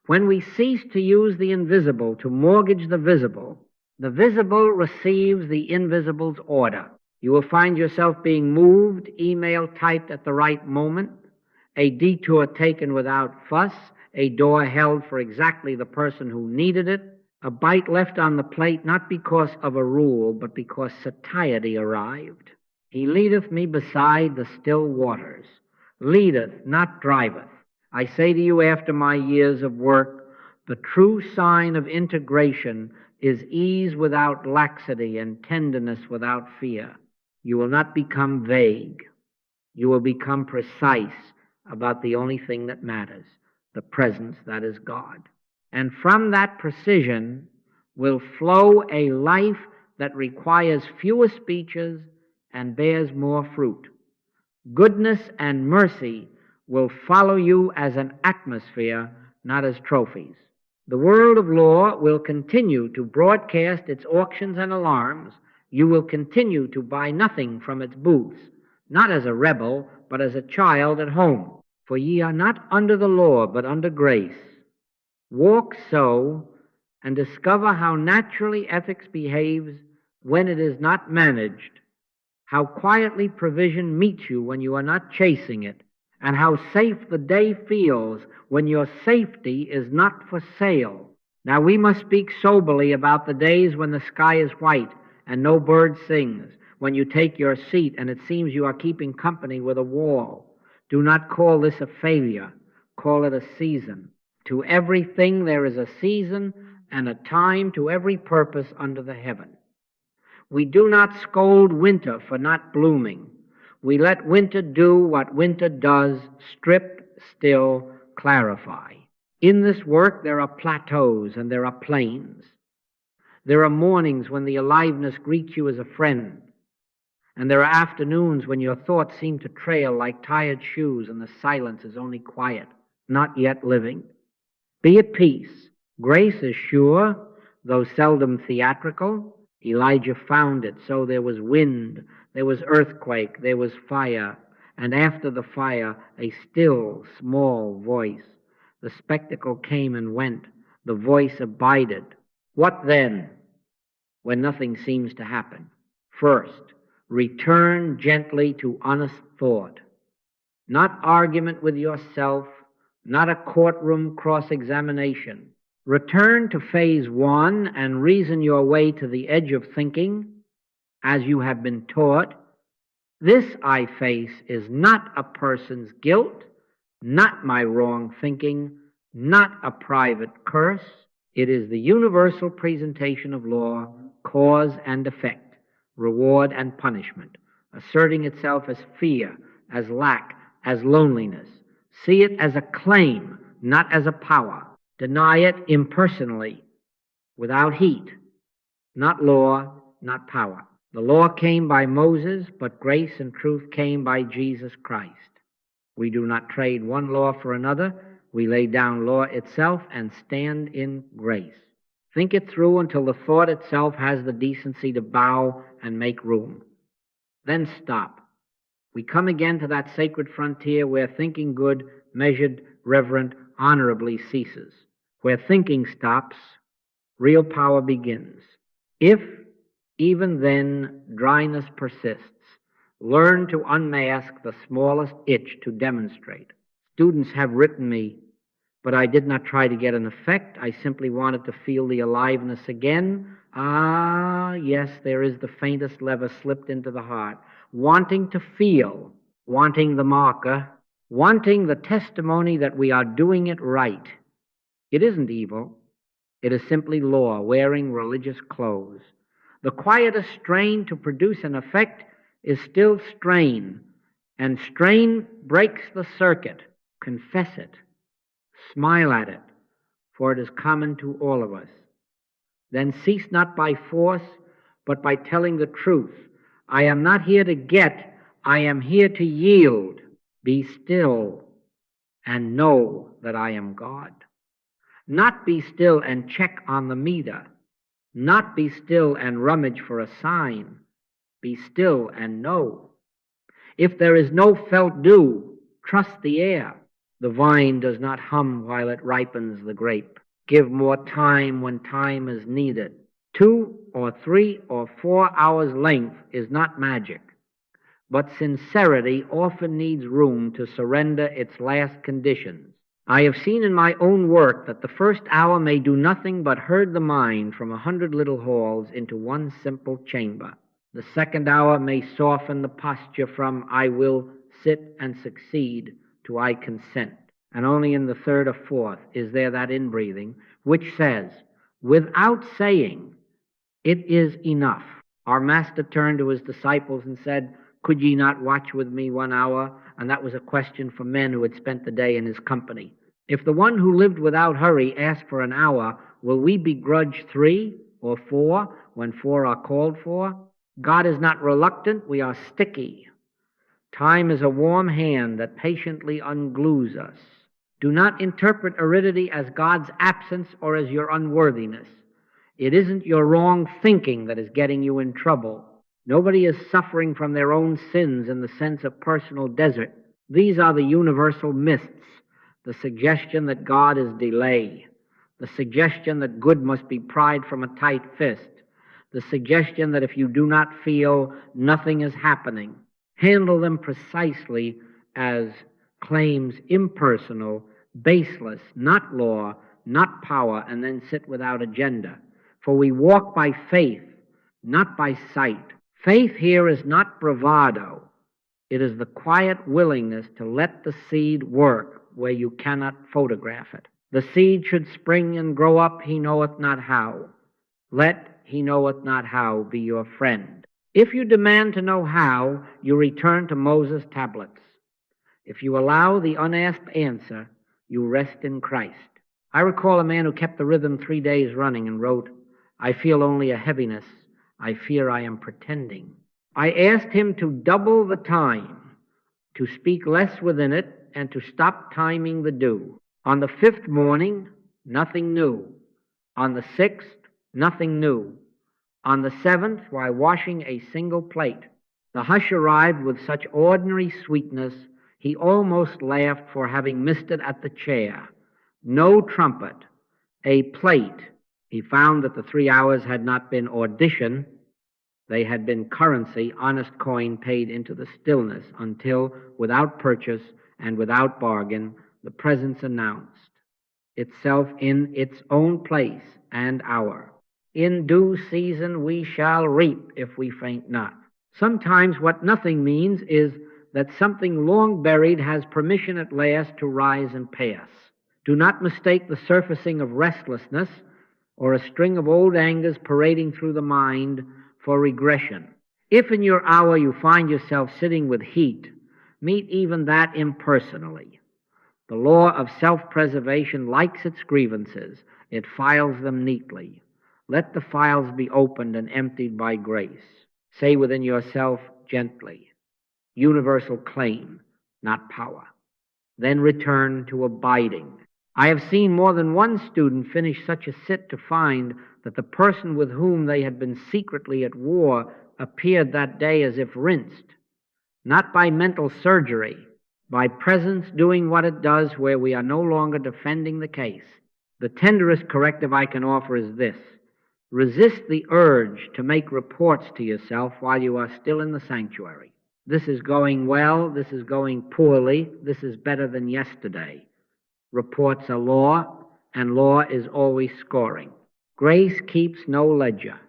When we cease to use the invisible to mortgage the visible receives the invisible's order. You will find yourself being moved, email typed at the right moment, a detour taken without fuss, a door held for exactly the person who needed it, a bite left on the plate not because of a rule, but because satiety arrived. He leadeth me beside the still waters, leadeth, not driveth. I say to you, after my years of work, the true sign of integration is ease without laxity and tenderness without fear. You will not become vague. You will become precise about the only thing that matters, the presence that is God. And from that precision will flow a life that requires fewer speeches and bears more fruit. Goodness and mercy will follow you as an atmosphere, not as trophies. The world of law will continue to broadcast its auctions and alarms. You will continue to buy nothing from its booths, not as a rebel, but as a child at home. For ye are not under the law, but under grace. Walk so, and discover how naturally ethics behaves when it is not managed, how quietly provision meets you when you are not chasing it, and how safe the day feels when your safety is not for sale. Now we must speak soberly about the days when the sky is white and no bird sings, when you take your seat and it seems you are keeping company with a wall. Do not call this a failure. Call it a season. To everything there is a season and a time to every purpose under the heaven. We do not scold winter for not blooming. We let winter do what winter does, strip, still, clarify. In this work there are plateaus and there are plains. There are mornings when the aliveness greets you as a friend, and there are afternoons when your thoughts seem to trail like tired shoes and the silence is only quiet, not yet living. Be at peace. Grace is sure, though seldom theatrical. Elijah found it, so there was wind, there was earthquake, there was fire, and after the fire, a still, small voice. The spectacle came and went. The voice abided. What then, when nothing seems to happen? First, return gently to honest thought. Not argument with yourself, not a courtroom cross-examination. Return to phase one and reason your way to the edge of thinking as you have been taught. This I face is not a person's guilt, not my wrong thinking, not a private curse. It is the universal presentation of law, cause and effect, reward and punishment, asserting itself as fear, as lack, as loneliness. See it as a claim, not as a power. Deny it impersonally, without heat. Not law, not power. The law came by Moses, but grace and truth came by Jesus Christ. We do not trade one law for another. We lay down law itself and stand in grace. Think it through until the thought itself has the decency to bow and make room. Then stop. We come again to that sacred frontier where thinking good, measured, reverent, honorably ceases. Where thinking stops, real power begins. If, even then, dryness persists, learn to unmask the smallest itch to demonstrate. Students have written me, but I did not try to get an effect. I simply wanted to feel the aliveness again. Ah, yes, there is the faintest lever slipped into the heart. Wanting to feel, wanting the marker, wanting the testimony that we are doing it right. It isn't evil. It is simply law, wearing religious clothes. The quietest strain to produce an effect is still strain, and strain breaks the circuit. Confess it. Smile at it, for it is common to all of us. Then cease not by force, but by telling the truth. I am not here to get, I am here to yield. Be still and know that I am God. Not be still and check on the meter. Not be still and rummage for a sign. Be still and know. If there is no felt dew, trust the air. The vine does not hum while it ripens the grape. Give more time when time is needed. 2 or 3 or 4 hours' length is not magic, but sincerity often needs room to surrender its last conditions. I have seen in my own work that the first hour may do nothing but herd the mind from 100 little halls into one simple chamber. The second hour may soften the posture from I will sit and succeed to I consent. And only in the third or fourth is there that inbreathing which says, without saying, it is enough. Our master turned to his disciples and said, could ye not watch with me 1 hour? And that was a question for men who had spent the day in his company. If the one who lived without hurry asked for an hour, will we begrudge 3 or 4 when 4 are called for? God is not reluctant, we are sticky. Time is a warm hand that patiently unglues us. Do not interpret aridity as God's absence or as your unworthiness. It isn't your wrong thinking that is getting you in trouble. Nobody is suffering from their own sins in the sense of personal desert. These are the universal mists, the suggestion that God is delay, the suggestion that good must be pried from a tight fist, the suggestion that if you do not feel, nothing is happening. Handle them precisely as claims impersonal, baseless, not law, not power, and then sit without agenda. For we walk by faith, not by sight. Faith here is not bravado. It is the quiet willingness to let the seed work where you cannot photograph it. The seed should spring and grow up, he knoweth not how. Let he knoweth not how be your friend. If you demand to know how, you return to Moses' tablets. If you allow the unasked answer, you rest in Christ. I recall a man who kept the rhythm 3 days running and wrote, I feel only a heaviness. I fear I am pretending. I asked him to double the time, to speak less within it, and to stop timing the dew. On the 5th morning, nothing new. On the 6th, nothing new. On the 7th, while washing a single plate, the hush arrived with such ordinary sweetness, he almost laughed for having missed it at the chair. No trumpet, a plate. He found that the 3 hours had not been audition, they had been currency, honest coin paid into the stillness until, without purchase and without bargain, the presence announced itself in its own place and hour. In due season we shall reap if we faint not. Sometimes what nothing means is that something long buried has permission at last to rise and pass. Do not mistake the surfacing of restlessness or a string of old angers parading through the mind for regression. If in your hour you find yourself sitting with heat, meet even that impersonally. The law of self-preservation likes its grievances. It files them neatly. Let the files be opened and emptied by grace. Say within yourself gently, universal claim, not power. Then return to abiding. I have seen more than one student finish such a sit to find that the person with whom they had been secretly at war appeared that day as if rinsed, not by mental surgery, by presence doing what it does where we are no longer defending the case. The tenderest corrective I can offer is this: resist the urge to make reports to yourself while you are still in the sanctuary. This is going well, this is going poorly, this is better than yesterday. Reports are law, and law is always scoring. Grace keeps no ledger.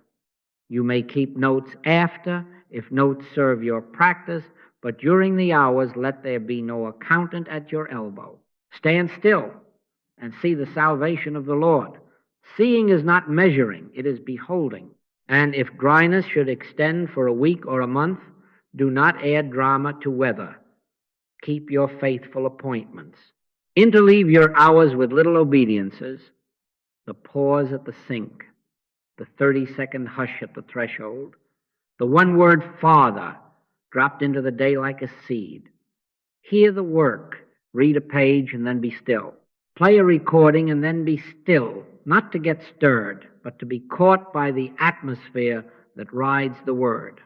You may keep notes after, if notes serve your practice, but during the hours let there be no accountant at your elbow. Stand still and see the salvation of the Lord. Seeing is not measuring, it is beholding. And if dryness should extend for a week or a month, do not add drama to weather. Keep your faithful appointments. Interleave your hours with little obediences, the pause at the sink, the 30-second hush at the threshold, the one word Father dropped into the day like a seed. Hear the work, read a page and then be still. Play a recording and then be still, not to get stirred, but to be caught by the atmosphere that rides the word.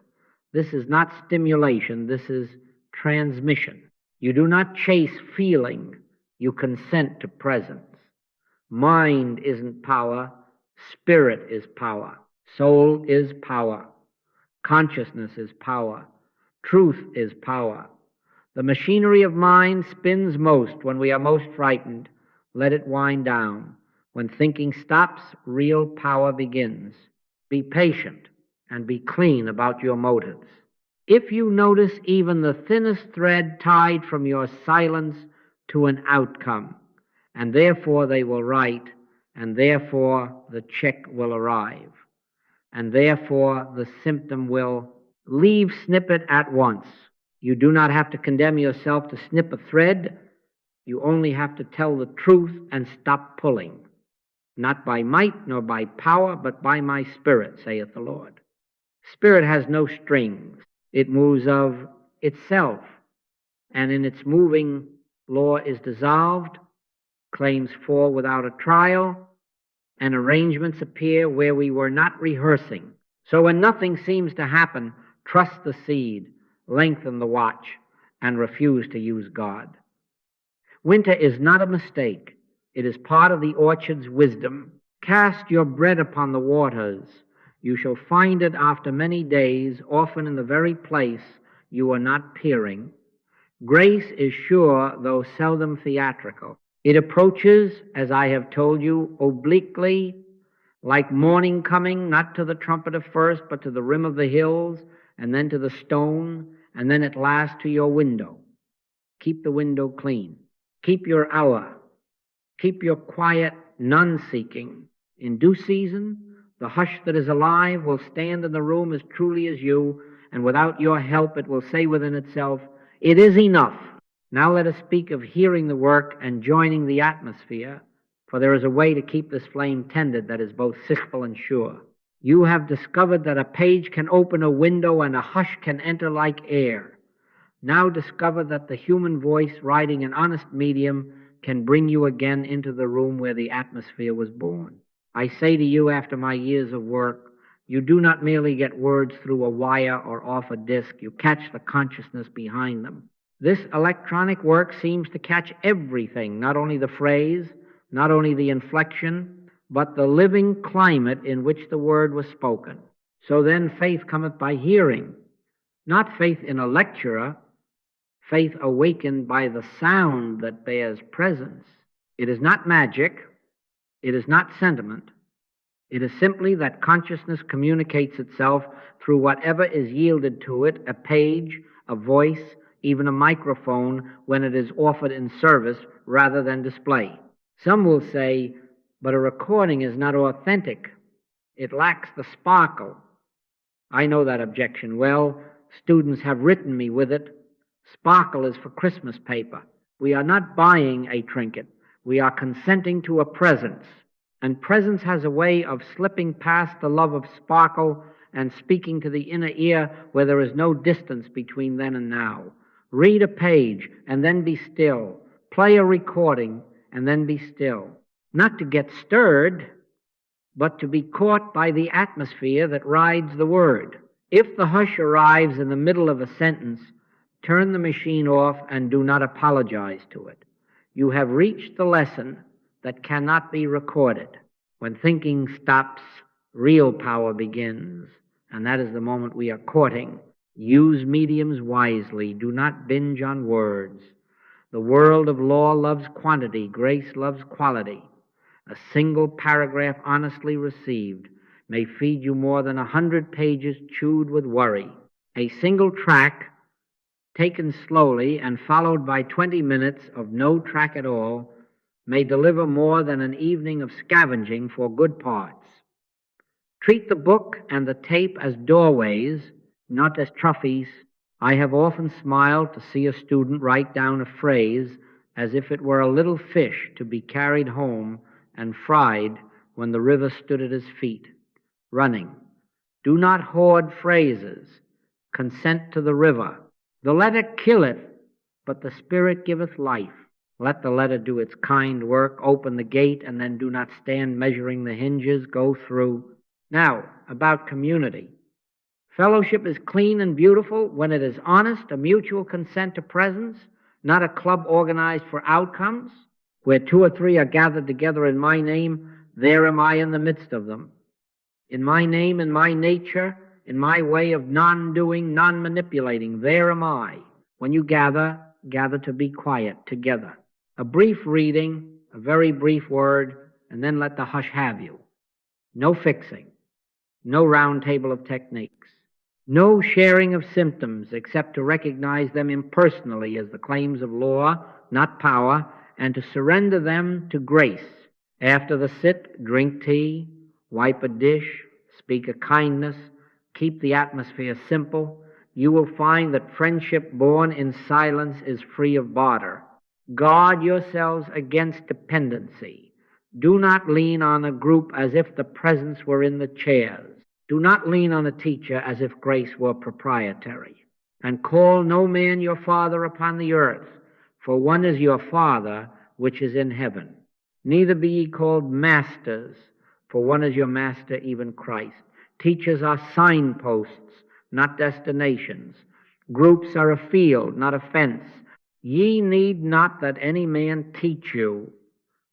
This is not stimulation, this is transmission. You do not chase feeling, you consent to presence. Mind isn't power, spirit is power. Soul is power. Consciousness is power. Truth is power. The machinery of mind spins most when we are most frightened. Let it wind down. When thinking stops, real power begins. Be patient and be clean about your motives. If you notice even the thinnest thread tied from your silence to an outcome, and therefore they will write, and therefore the check will arrive, and therefore the symptom will leave snippet at once. You do not have to condemn yourself to snip a thread. You only have to tell the truth and stop pulling. Not by might nor by power, but by my Spirit, saith the Lord. Spirit has no strings. It moves of itself, and in its moving, law is dissolved, claims fall without a trial, and arrangements appear where we were not rehearsing. So when nothing seems to happen, trust the seed, lengthen the watch, and refuse to use God. Winter is not a mistake. It is part of the orchard's wisdom. Cast your bread upon the waters. You shall find it after many days, often in the very place you are not peering. Grace is sure, though seldom theatrical. It approaches, as I have told you, obliquely, like morning coming, not to the trumpeter first, but to the rim of the hills, and then to the stone, and then at last to your window. Keep the window clean. Keep your hour. Keep your quiet none-seeking. In due season, the hush that is alive will stand in the room as truly as you, and without your help it will say within itself, "It is enough." Now let us speak of hearing the work and joining the atmosphere, for there is a way to keep this flame tended that is both simple and sure. You have discovered that a page can open a window and a hush can enter like air. Now discover that the human voice, riding an honest medium, can bring you again into the room where the atmosphere was born. I say to you, after my years of work, you do not merely get words through a wire or off a disc. You catch the consciousness behind them. This electronic work seems to catch everything, not only the phrase, not only the inflection, but the living climate in which the word was spoken. So then faith cometh by hearing, not faith in a lecturer, faith awakened by the sound that bears presence. It is not magic. It is not sentiment. It is simply that consciousness communicates itself through whatever is yielded to it, a page, a voice, even a microphone, when it is offered in service rather than display. Some will say, but a recording is not authentic. It lacks the sparkle. I know that objection well. Students have written me with it. Sparkle is for Christmas paper. We are not buying a trinket. We are consenting to a presence. And presence has a way of slipping past the love of sparkle and speaking to the inner ear where there is no distance between then and now. Read a page and then be still. Play a recording and then be still. Not to get stirred, but to be caught by the atmosphere that rides the word. If the hush arrives in the middle of a sentence, turn the machine off and do not apologize to it. You have reached the lesson that cannot be recorded. When thinking stops, real power begins, and that is the moment we are courting. Use mediums wisely. Do not binge on words. The world of law loves quantity. Grace loves quality. A single paragraph honestly received may feed you more than 100 pages chewed with worry. A single track taken slowly and followed by 20 minutes of no track at all may deliver more than an evening of scavenging for good parts. Treat the book and the tape as doorways, not as trophies. I have often smiled to see a student write down a phrase as if it were a little fish to be carried home and fried when the river stood at his feet, running. Do not hoard phrases. Consent to the river. The letter killeth, but the Spirit giveth life. Let the letter do its kind work. Open the gate, and then do not stand measuring the hinges. Go through. Now, about community. Fellowship is clean and beautiful when it is honest, a mutual consent to presence, not a club organized for outcomes. Where 2 or 3 are gathered together in my name, there am I in the midst of them. In my name, in my nature, in my way of non-doing, non-manipulating, there am I. When you gather, gather to be quiet together. A brief reading, a very brief word, and then let the hush have you. No fixing. No round table of techniques. No sharing of symptoms except to recognize them impersonally as the claims of law, not power, and to surrender them to grace. After the sit, drink tea, wipe a dish, speak a kindness, keep the atmosphere simple. You will find that friendship born in silence is free of barter. Guard yourselves against dependency. Do not lean on a group as if the presence were in the chairs. Do not lean on a teacher as if grace were proprietary. And call no man your father upon the earth, for one is your Father which is in heaven. Neither be ye called masters, for one is your master, even Christ. Teachers are signposts, not destinations. Groups are a field, not a fence. Ye need not that any man teach you,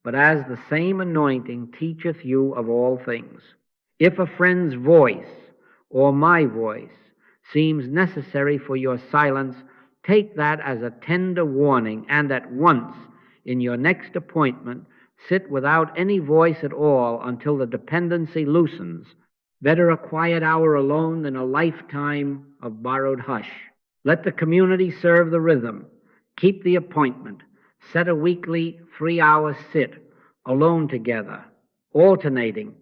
but as the same anointing teacheth you of all things. If a friend's voice or my voice seems necessary for your silence, take that as a tender warning, and at once, in your next appointment, sit without any voice at all until the dependency loosens. Better a quiet hour alone than a lifetime of borrowed hush. Let the community serve the rhythm. Keep the appointment. Set a weekly 3-hour sit, alone together, alternating.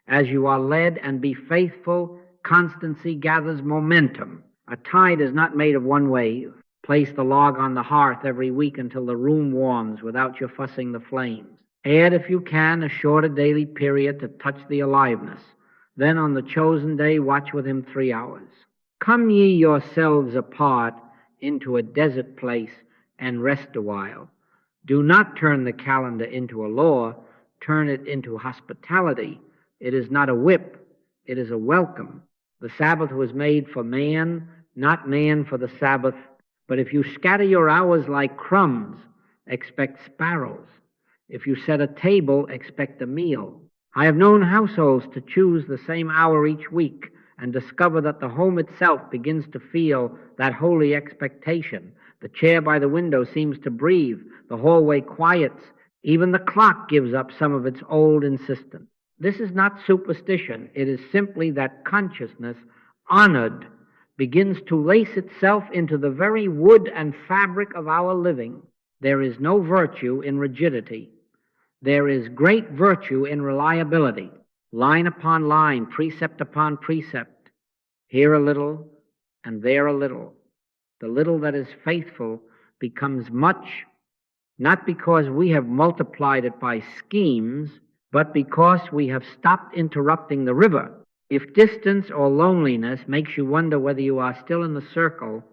As you are led, and be faithful. Constancy gathers momentum. A tide is not made of one wave. Place the log on the hearth every week until the room warms without your fussing the flames. Add, if you can, a shorter daily period to touch the aliveness. Then on the chosen day, watch with him 3 hours. Come ye yourselves apart into a desert place and rest a while. Do not turn the calendar into a law. Turn it into hospitality. It is not a whip. It is a welcome. The Sabbath was made for man, not man for the Sabbath. But if you scatter your hours like crumbs, expect sparrows. If you set a table, expect a meal. I have known households to choose the same hour each week and discover that the home itself begins to feel that holy expectation. The chair by the window seems to breathe. The hallway quiets. Even the clock gives up some of its old insistence. This is not superstition. It is simply that consciousness, honored, begins to lace itself into the very wood and fabric of our living. There is no virtue in rigidity. There is great virtue in reliability, line upon line, precept upon precept, here a little and there a little. The little that is faithful becomes much, not because we have multiplied it by schemes, but because we have stopped interrupting the river. If distance or loneliness makes you wonder whether you are still in the circle,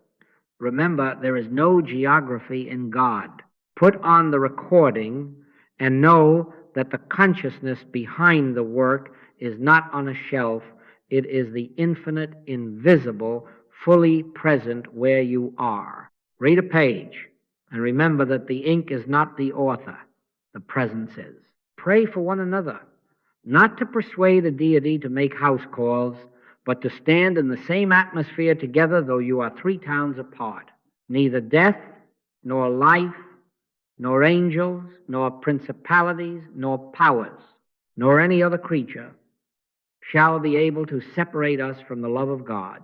remember there is no geography in God. Put on the recording and know that the consciousness behind the work is not on a shelf. It is the infinite, invisible, fully present where you are. Read a page and remember that the ink is not the author. The presence is. Pray for one another, not to persuade a deity to make house calls, but to stand in the same atmosphere together though you are 3 towns apart. Neither death, nor life, nor angels, nor principalities, nor powers, nor any other creature shall be able to separate us from the love of God.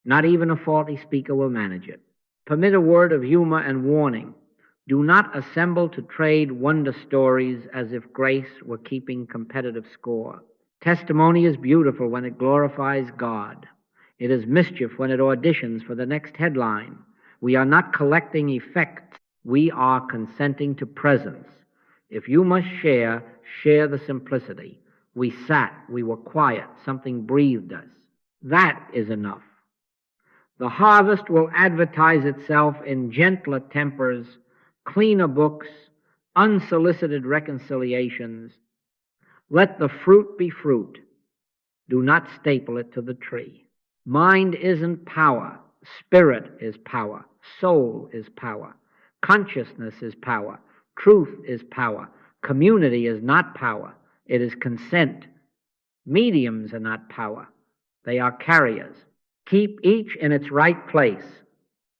Not even a faulty speaker will manage it. Permit a word of humor and warning. Do not assemble to trade wonder stories as if grace were keeping competitive score. Testimony is beautiful when it glorifies God. It is mischief when it auditions for the next headline. We are not collecting effects. We are consenting to presence. If you must share, share the simplicity. We sat, we were quiet, something breathed us. That is enough. The harvest will advertise itself in gentler tempers, cleaner books, unsolicited reconciliations. Let the fruit be fruit. Do not staple it to the tree. Mind isn't power. Spirit is power. Soul is power. Consciousness is power. Truth is power. Community is not power. It is consent. Mediums are not power. They are carriers. Keep each in its right place,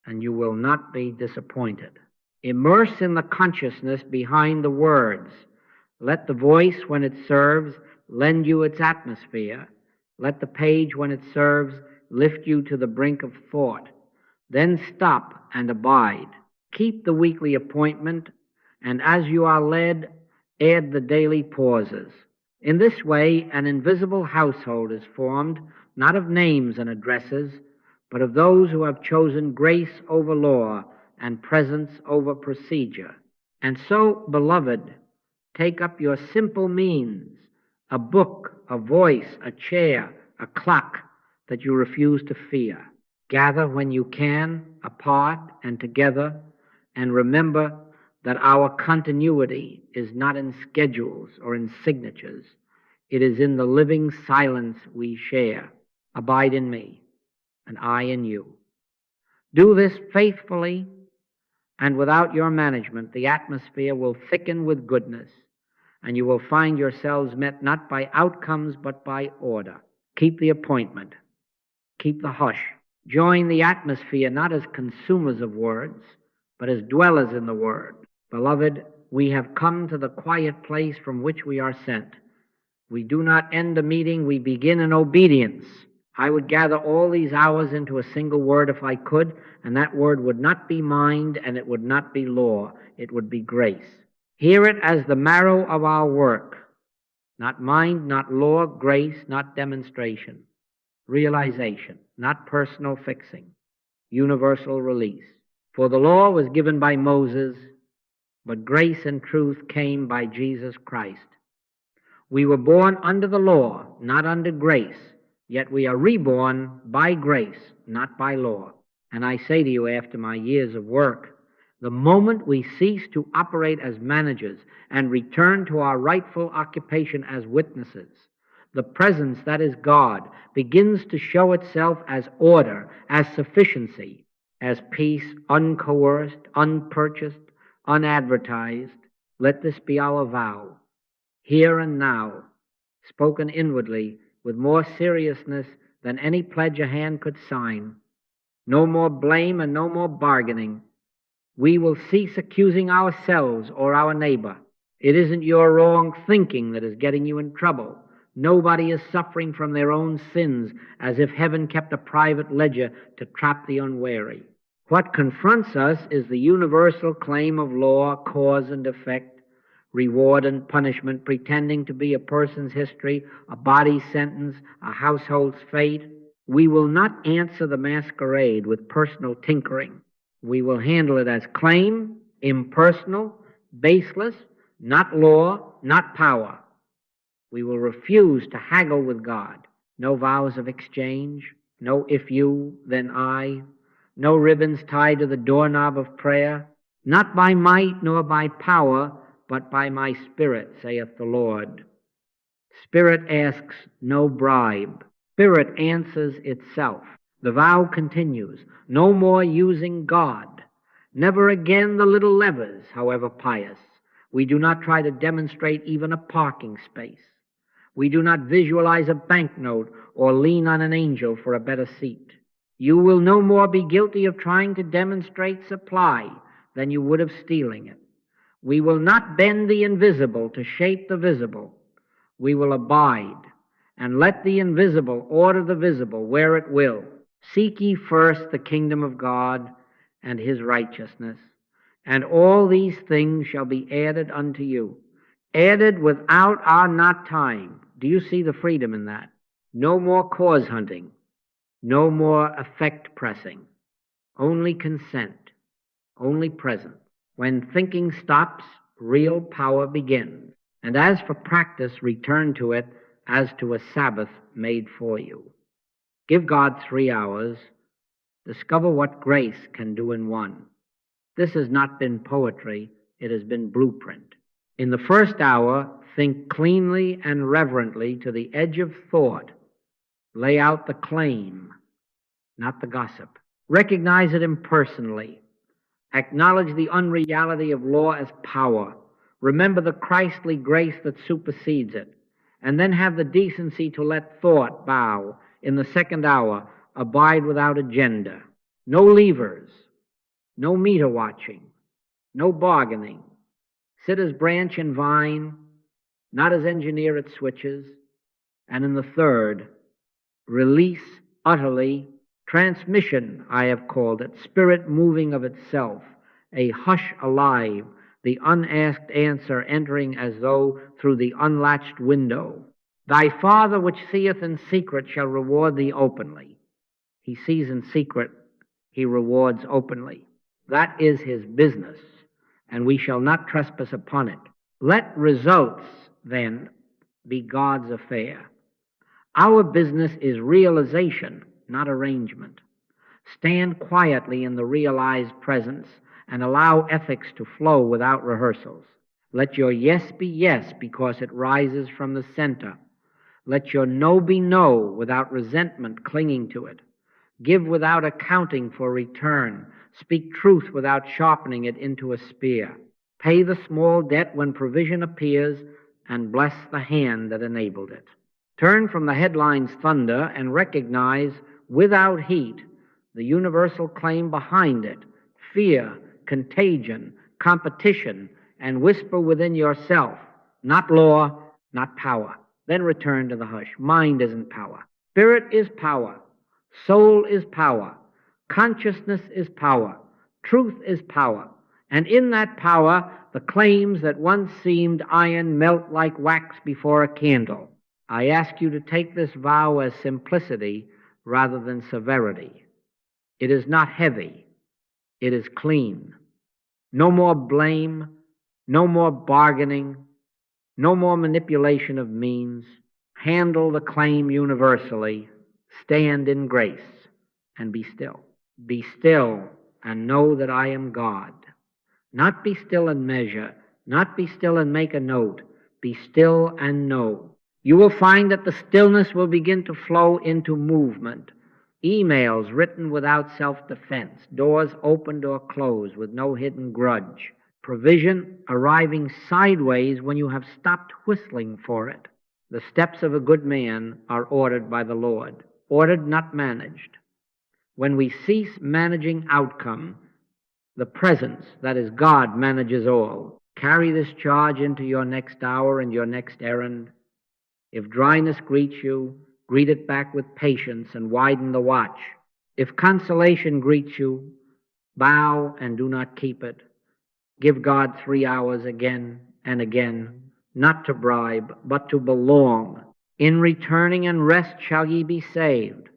and you will not be disappointed. Immerse in the consciousness behind the words. Let the voice, when it serves, lend you its atmosphere. Let the page, when it serves, lift you to the brink of thought. Then stop and abide. Keep the weekly appointment, and as you are led, add the daily pauses. In this way, an invisible household is formed, not of names and addresses, but of those who have chosen grace over law and presence over procedure. And so, beloved, take up your simple means, a book, a voice, a chair, a clock that you refuse to fear. Gather when you can, apart and together, and remember that our continuity is not in schedules or in signatures. It is in the living silence we share. Abide in me, and I in you. Do this faithfully, and without your management, the atmosphere will thicken with goodness, and you will find yourselves met not by outcomes, but by order. Keep the appointment. Keep the hush. Join the atmosphere not as consumers of words, but as dwellers in the Word. Beloved, we have come to the quiet place from which we are sent. We do not end a meeting, we begin in obedience. I would gather all these hours into a single word if I could, and that word would not be mind and it would not be law. It would be grace. Hear it as the marrow of our work. Not mind, not law, grace, not demonstration. Realization, not personal fixing. Universal release. For the law was given by Moses, but grace and truth came by Jesus Christ. We were born under the law, not under grace, yet we are reborn by grace, not by law. And I say to you, after my years of work, the moment we cease to operate as managers and return to our rightful occupation as witnesses, the presence that is God begins to show itself as order, as sufficiency, as peace, uncoerced, unpurchased, unadvertised. Let this be our vow, here and now, spoken inwardly with more seriousness than any pledge a hand could sign. No more blame and no more bargaining. We will cease accusing ourselves or our neighbor. It isn't your wrong thinking that is getting you in trouble. Nobody is suffering from their own sins as if heaven kept a private ledger to trap the unwary. What confronts us is the universal claim of law, cause and effect, reward and punishment, pretending to be a person's history, a body's sentence, a household's fate. We will not answer the masquerade with personal tinkering. We will handle it as claim, impersonal, baseless, not law, not power. We will refuse to haggle with God. No vows of exchange, no if you, then I, no ribbons tied to the doorknob of prayer, not by might nor by power, but by my Spirit, saith the Lord. Spirit asks no bribe. Spirit answers itself. The vow continues, no more using God. Never again the little levers, however pious. We do not try to demonstrate even a parking space. We do not visualize a banknote or lean on an angel for a better seat. You will no more be guilty of trying to demonstrate supply than you would of stealing it. We will not bend the invisible to shape the visible. We will abide and let the invisible order the visible where it will. Seek ye first the kingdom of God and his righteousness, and all these things shall be added unto you. Added without our not time. Do you see the freedom in that? No more cause hunting. No more effect pressing. Only consent. Only presence. When thinking stops, real power begins. And as for practice, return to it as to a Sabbath made for you. Give God 3 hours. Discover what grace can do in 1. This has not been poetry. It has been blueprint. In the first hour, think cleanly and reverently to the edge of thought. Lay out the claim, not the gossip. Recognize it impersonally. Acknowledge the unreality of law as power. Remember the Christly grace that supersedes it. And then have the decency to let thought bow. In the second hour, abide without agenda. No levers. No meter watching. No bargaining. Sit as branch and vine, not as engineer at switches. And in the third, release utterly. Transmission, I have called it, spirit moving of itself, a hush alive, the unasked answer entering as though through the unlatched window. Thy Father which seeth in secret shall reward thee openly. He sees in secret, he rewards openly. That is his business, and we shall not trespass upon it. Let results, then, be God's affair. Our business is realization, not arrangement. Stand quietly in the realized presence and allow ethics to flow without rehearsals. Let your yes be yes because it rises from the center. Let your no be no without resentment clinging to it. Give without accounting for return. Speak truth without sharpening it into a spear. Pay the small debt when provision appears and bless the hand that enabled it. Turn from the headline's thunder and recognize without heat the universal claim behind it, fear, contagion, competition, and whisper within yourself, not law, not power. Then return to the hush. Mind isn't power. Spirit is power. Soul is power. Consciousness is power. Truth is power. And in that power, the claims that once seemed iron melt like wax before a candle. I ask you to take this vow as simplicity rather than severity. It is not heavy. It is clean. No more blame, no more bargaining, no more manipulation of means. Handle the claim universally. Stand in grace and be still. Be still and know that I am God. Not be still and measure, not be still and make a note. Be still and know. You will find that the stillness will begin to flow into movement. Emails written without self-defense, doors opened or closed with no hidden grudge, provision arriving sideways when you have stopped whistling for it. The steps of a good man are ordered by the Lord, ordered, not managed. When we cease managing outcome, the presence, that is God, manages all. Carry this charge into your next hour and your next errand. If dryness greets you, greet it back with patience and widen the watch. If consolation greets you, bow and do not keep it. Give God 3 hours again and again, not to bribe, but to belong. In returning and rest shall ye be saved.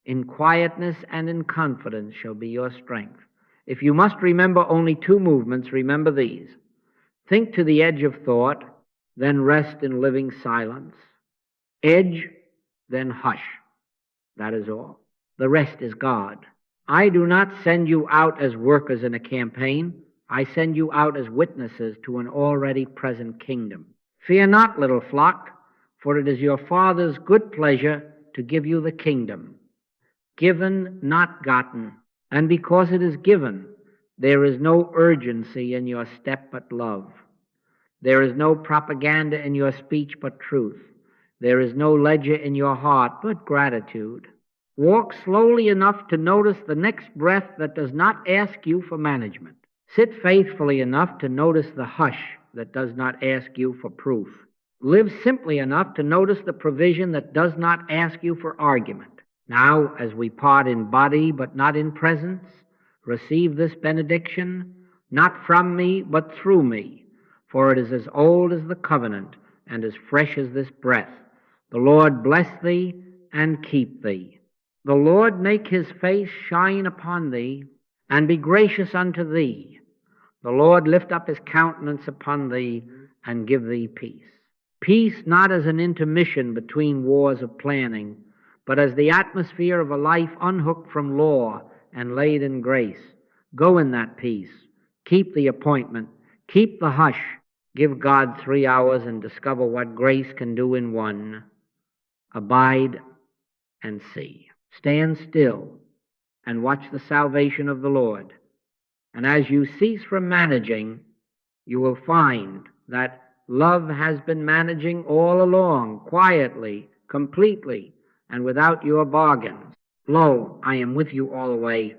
In quietness and in confidence shall be your strength. If you must remember only 2 movements, remember these. Think to the edge of thought, then rest in living silence. Edge, then hush. That is all. The rest is God. I do not send you out as workers in a campaign. I send you out as witnesses to an already present kingdom. Fear not, little flock, for it is your Father's good pleasure to give you the kingdom. Given, not gotten. And because it is given, there is no urgency in your step but love. There is no propaganda in your speech but truth. There is no ledger in your heart but gratitude. Walk slowly enough to notice the next breath that does not ask you for management. Sit faithfully enough to notice the hush that does not ask you for proof. Live simply enough to notice the provision that does not ask you for argument. Now, as we part in body but not in presence, receive this benediction, not from me but through me, for it is as old as the covenant and as fresh as this breath. The Lord bless thee and keep thee. The Lord make his face shine upon thee and be gracious unto thee. The Lord lift up his countenance upon thee and give thee peace. Peace not as an intermission between wars of planning, but as the atmosphere of a life unhooked from law and laid in grace. Go in that peace. Keep the appointment. Keep the hush. Give God 3 hours and discover what grace can do in one. Abide and see. Stand still and watch the salvation of the Lord. And as you cease from managing, you will find that love has been managing all along, quietly, completely, and without your bargains. Lo, I am with you all the way.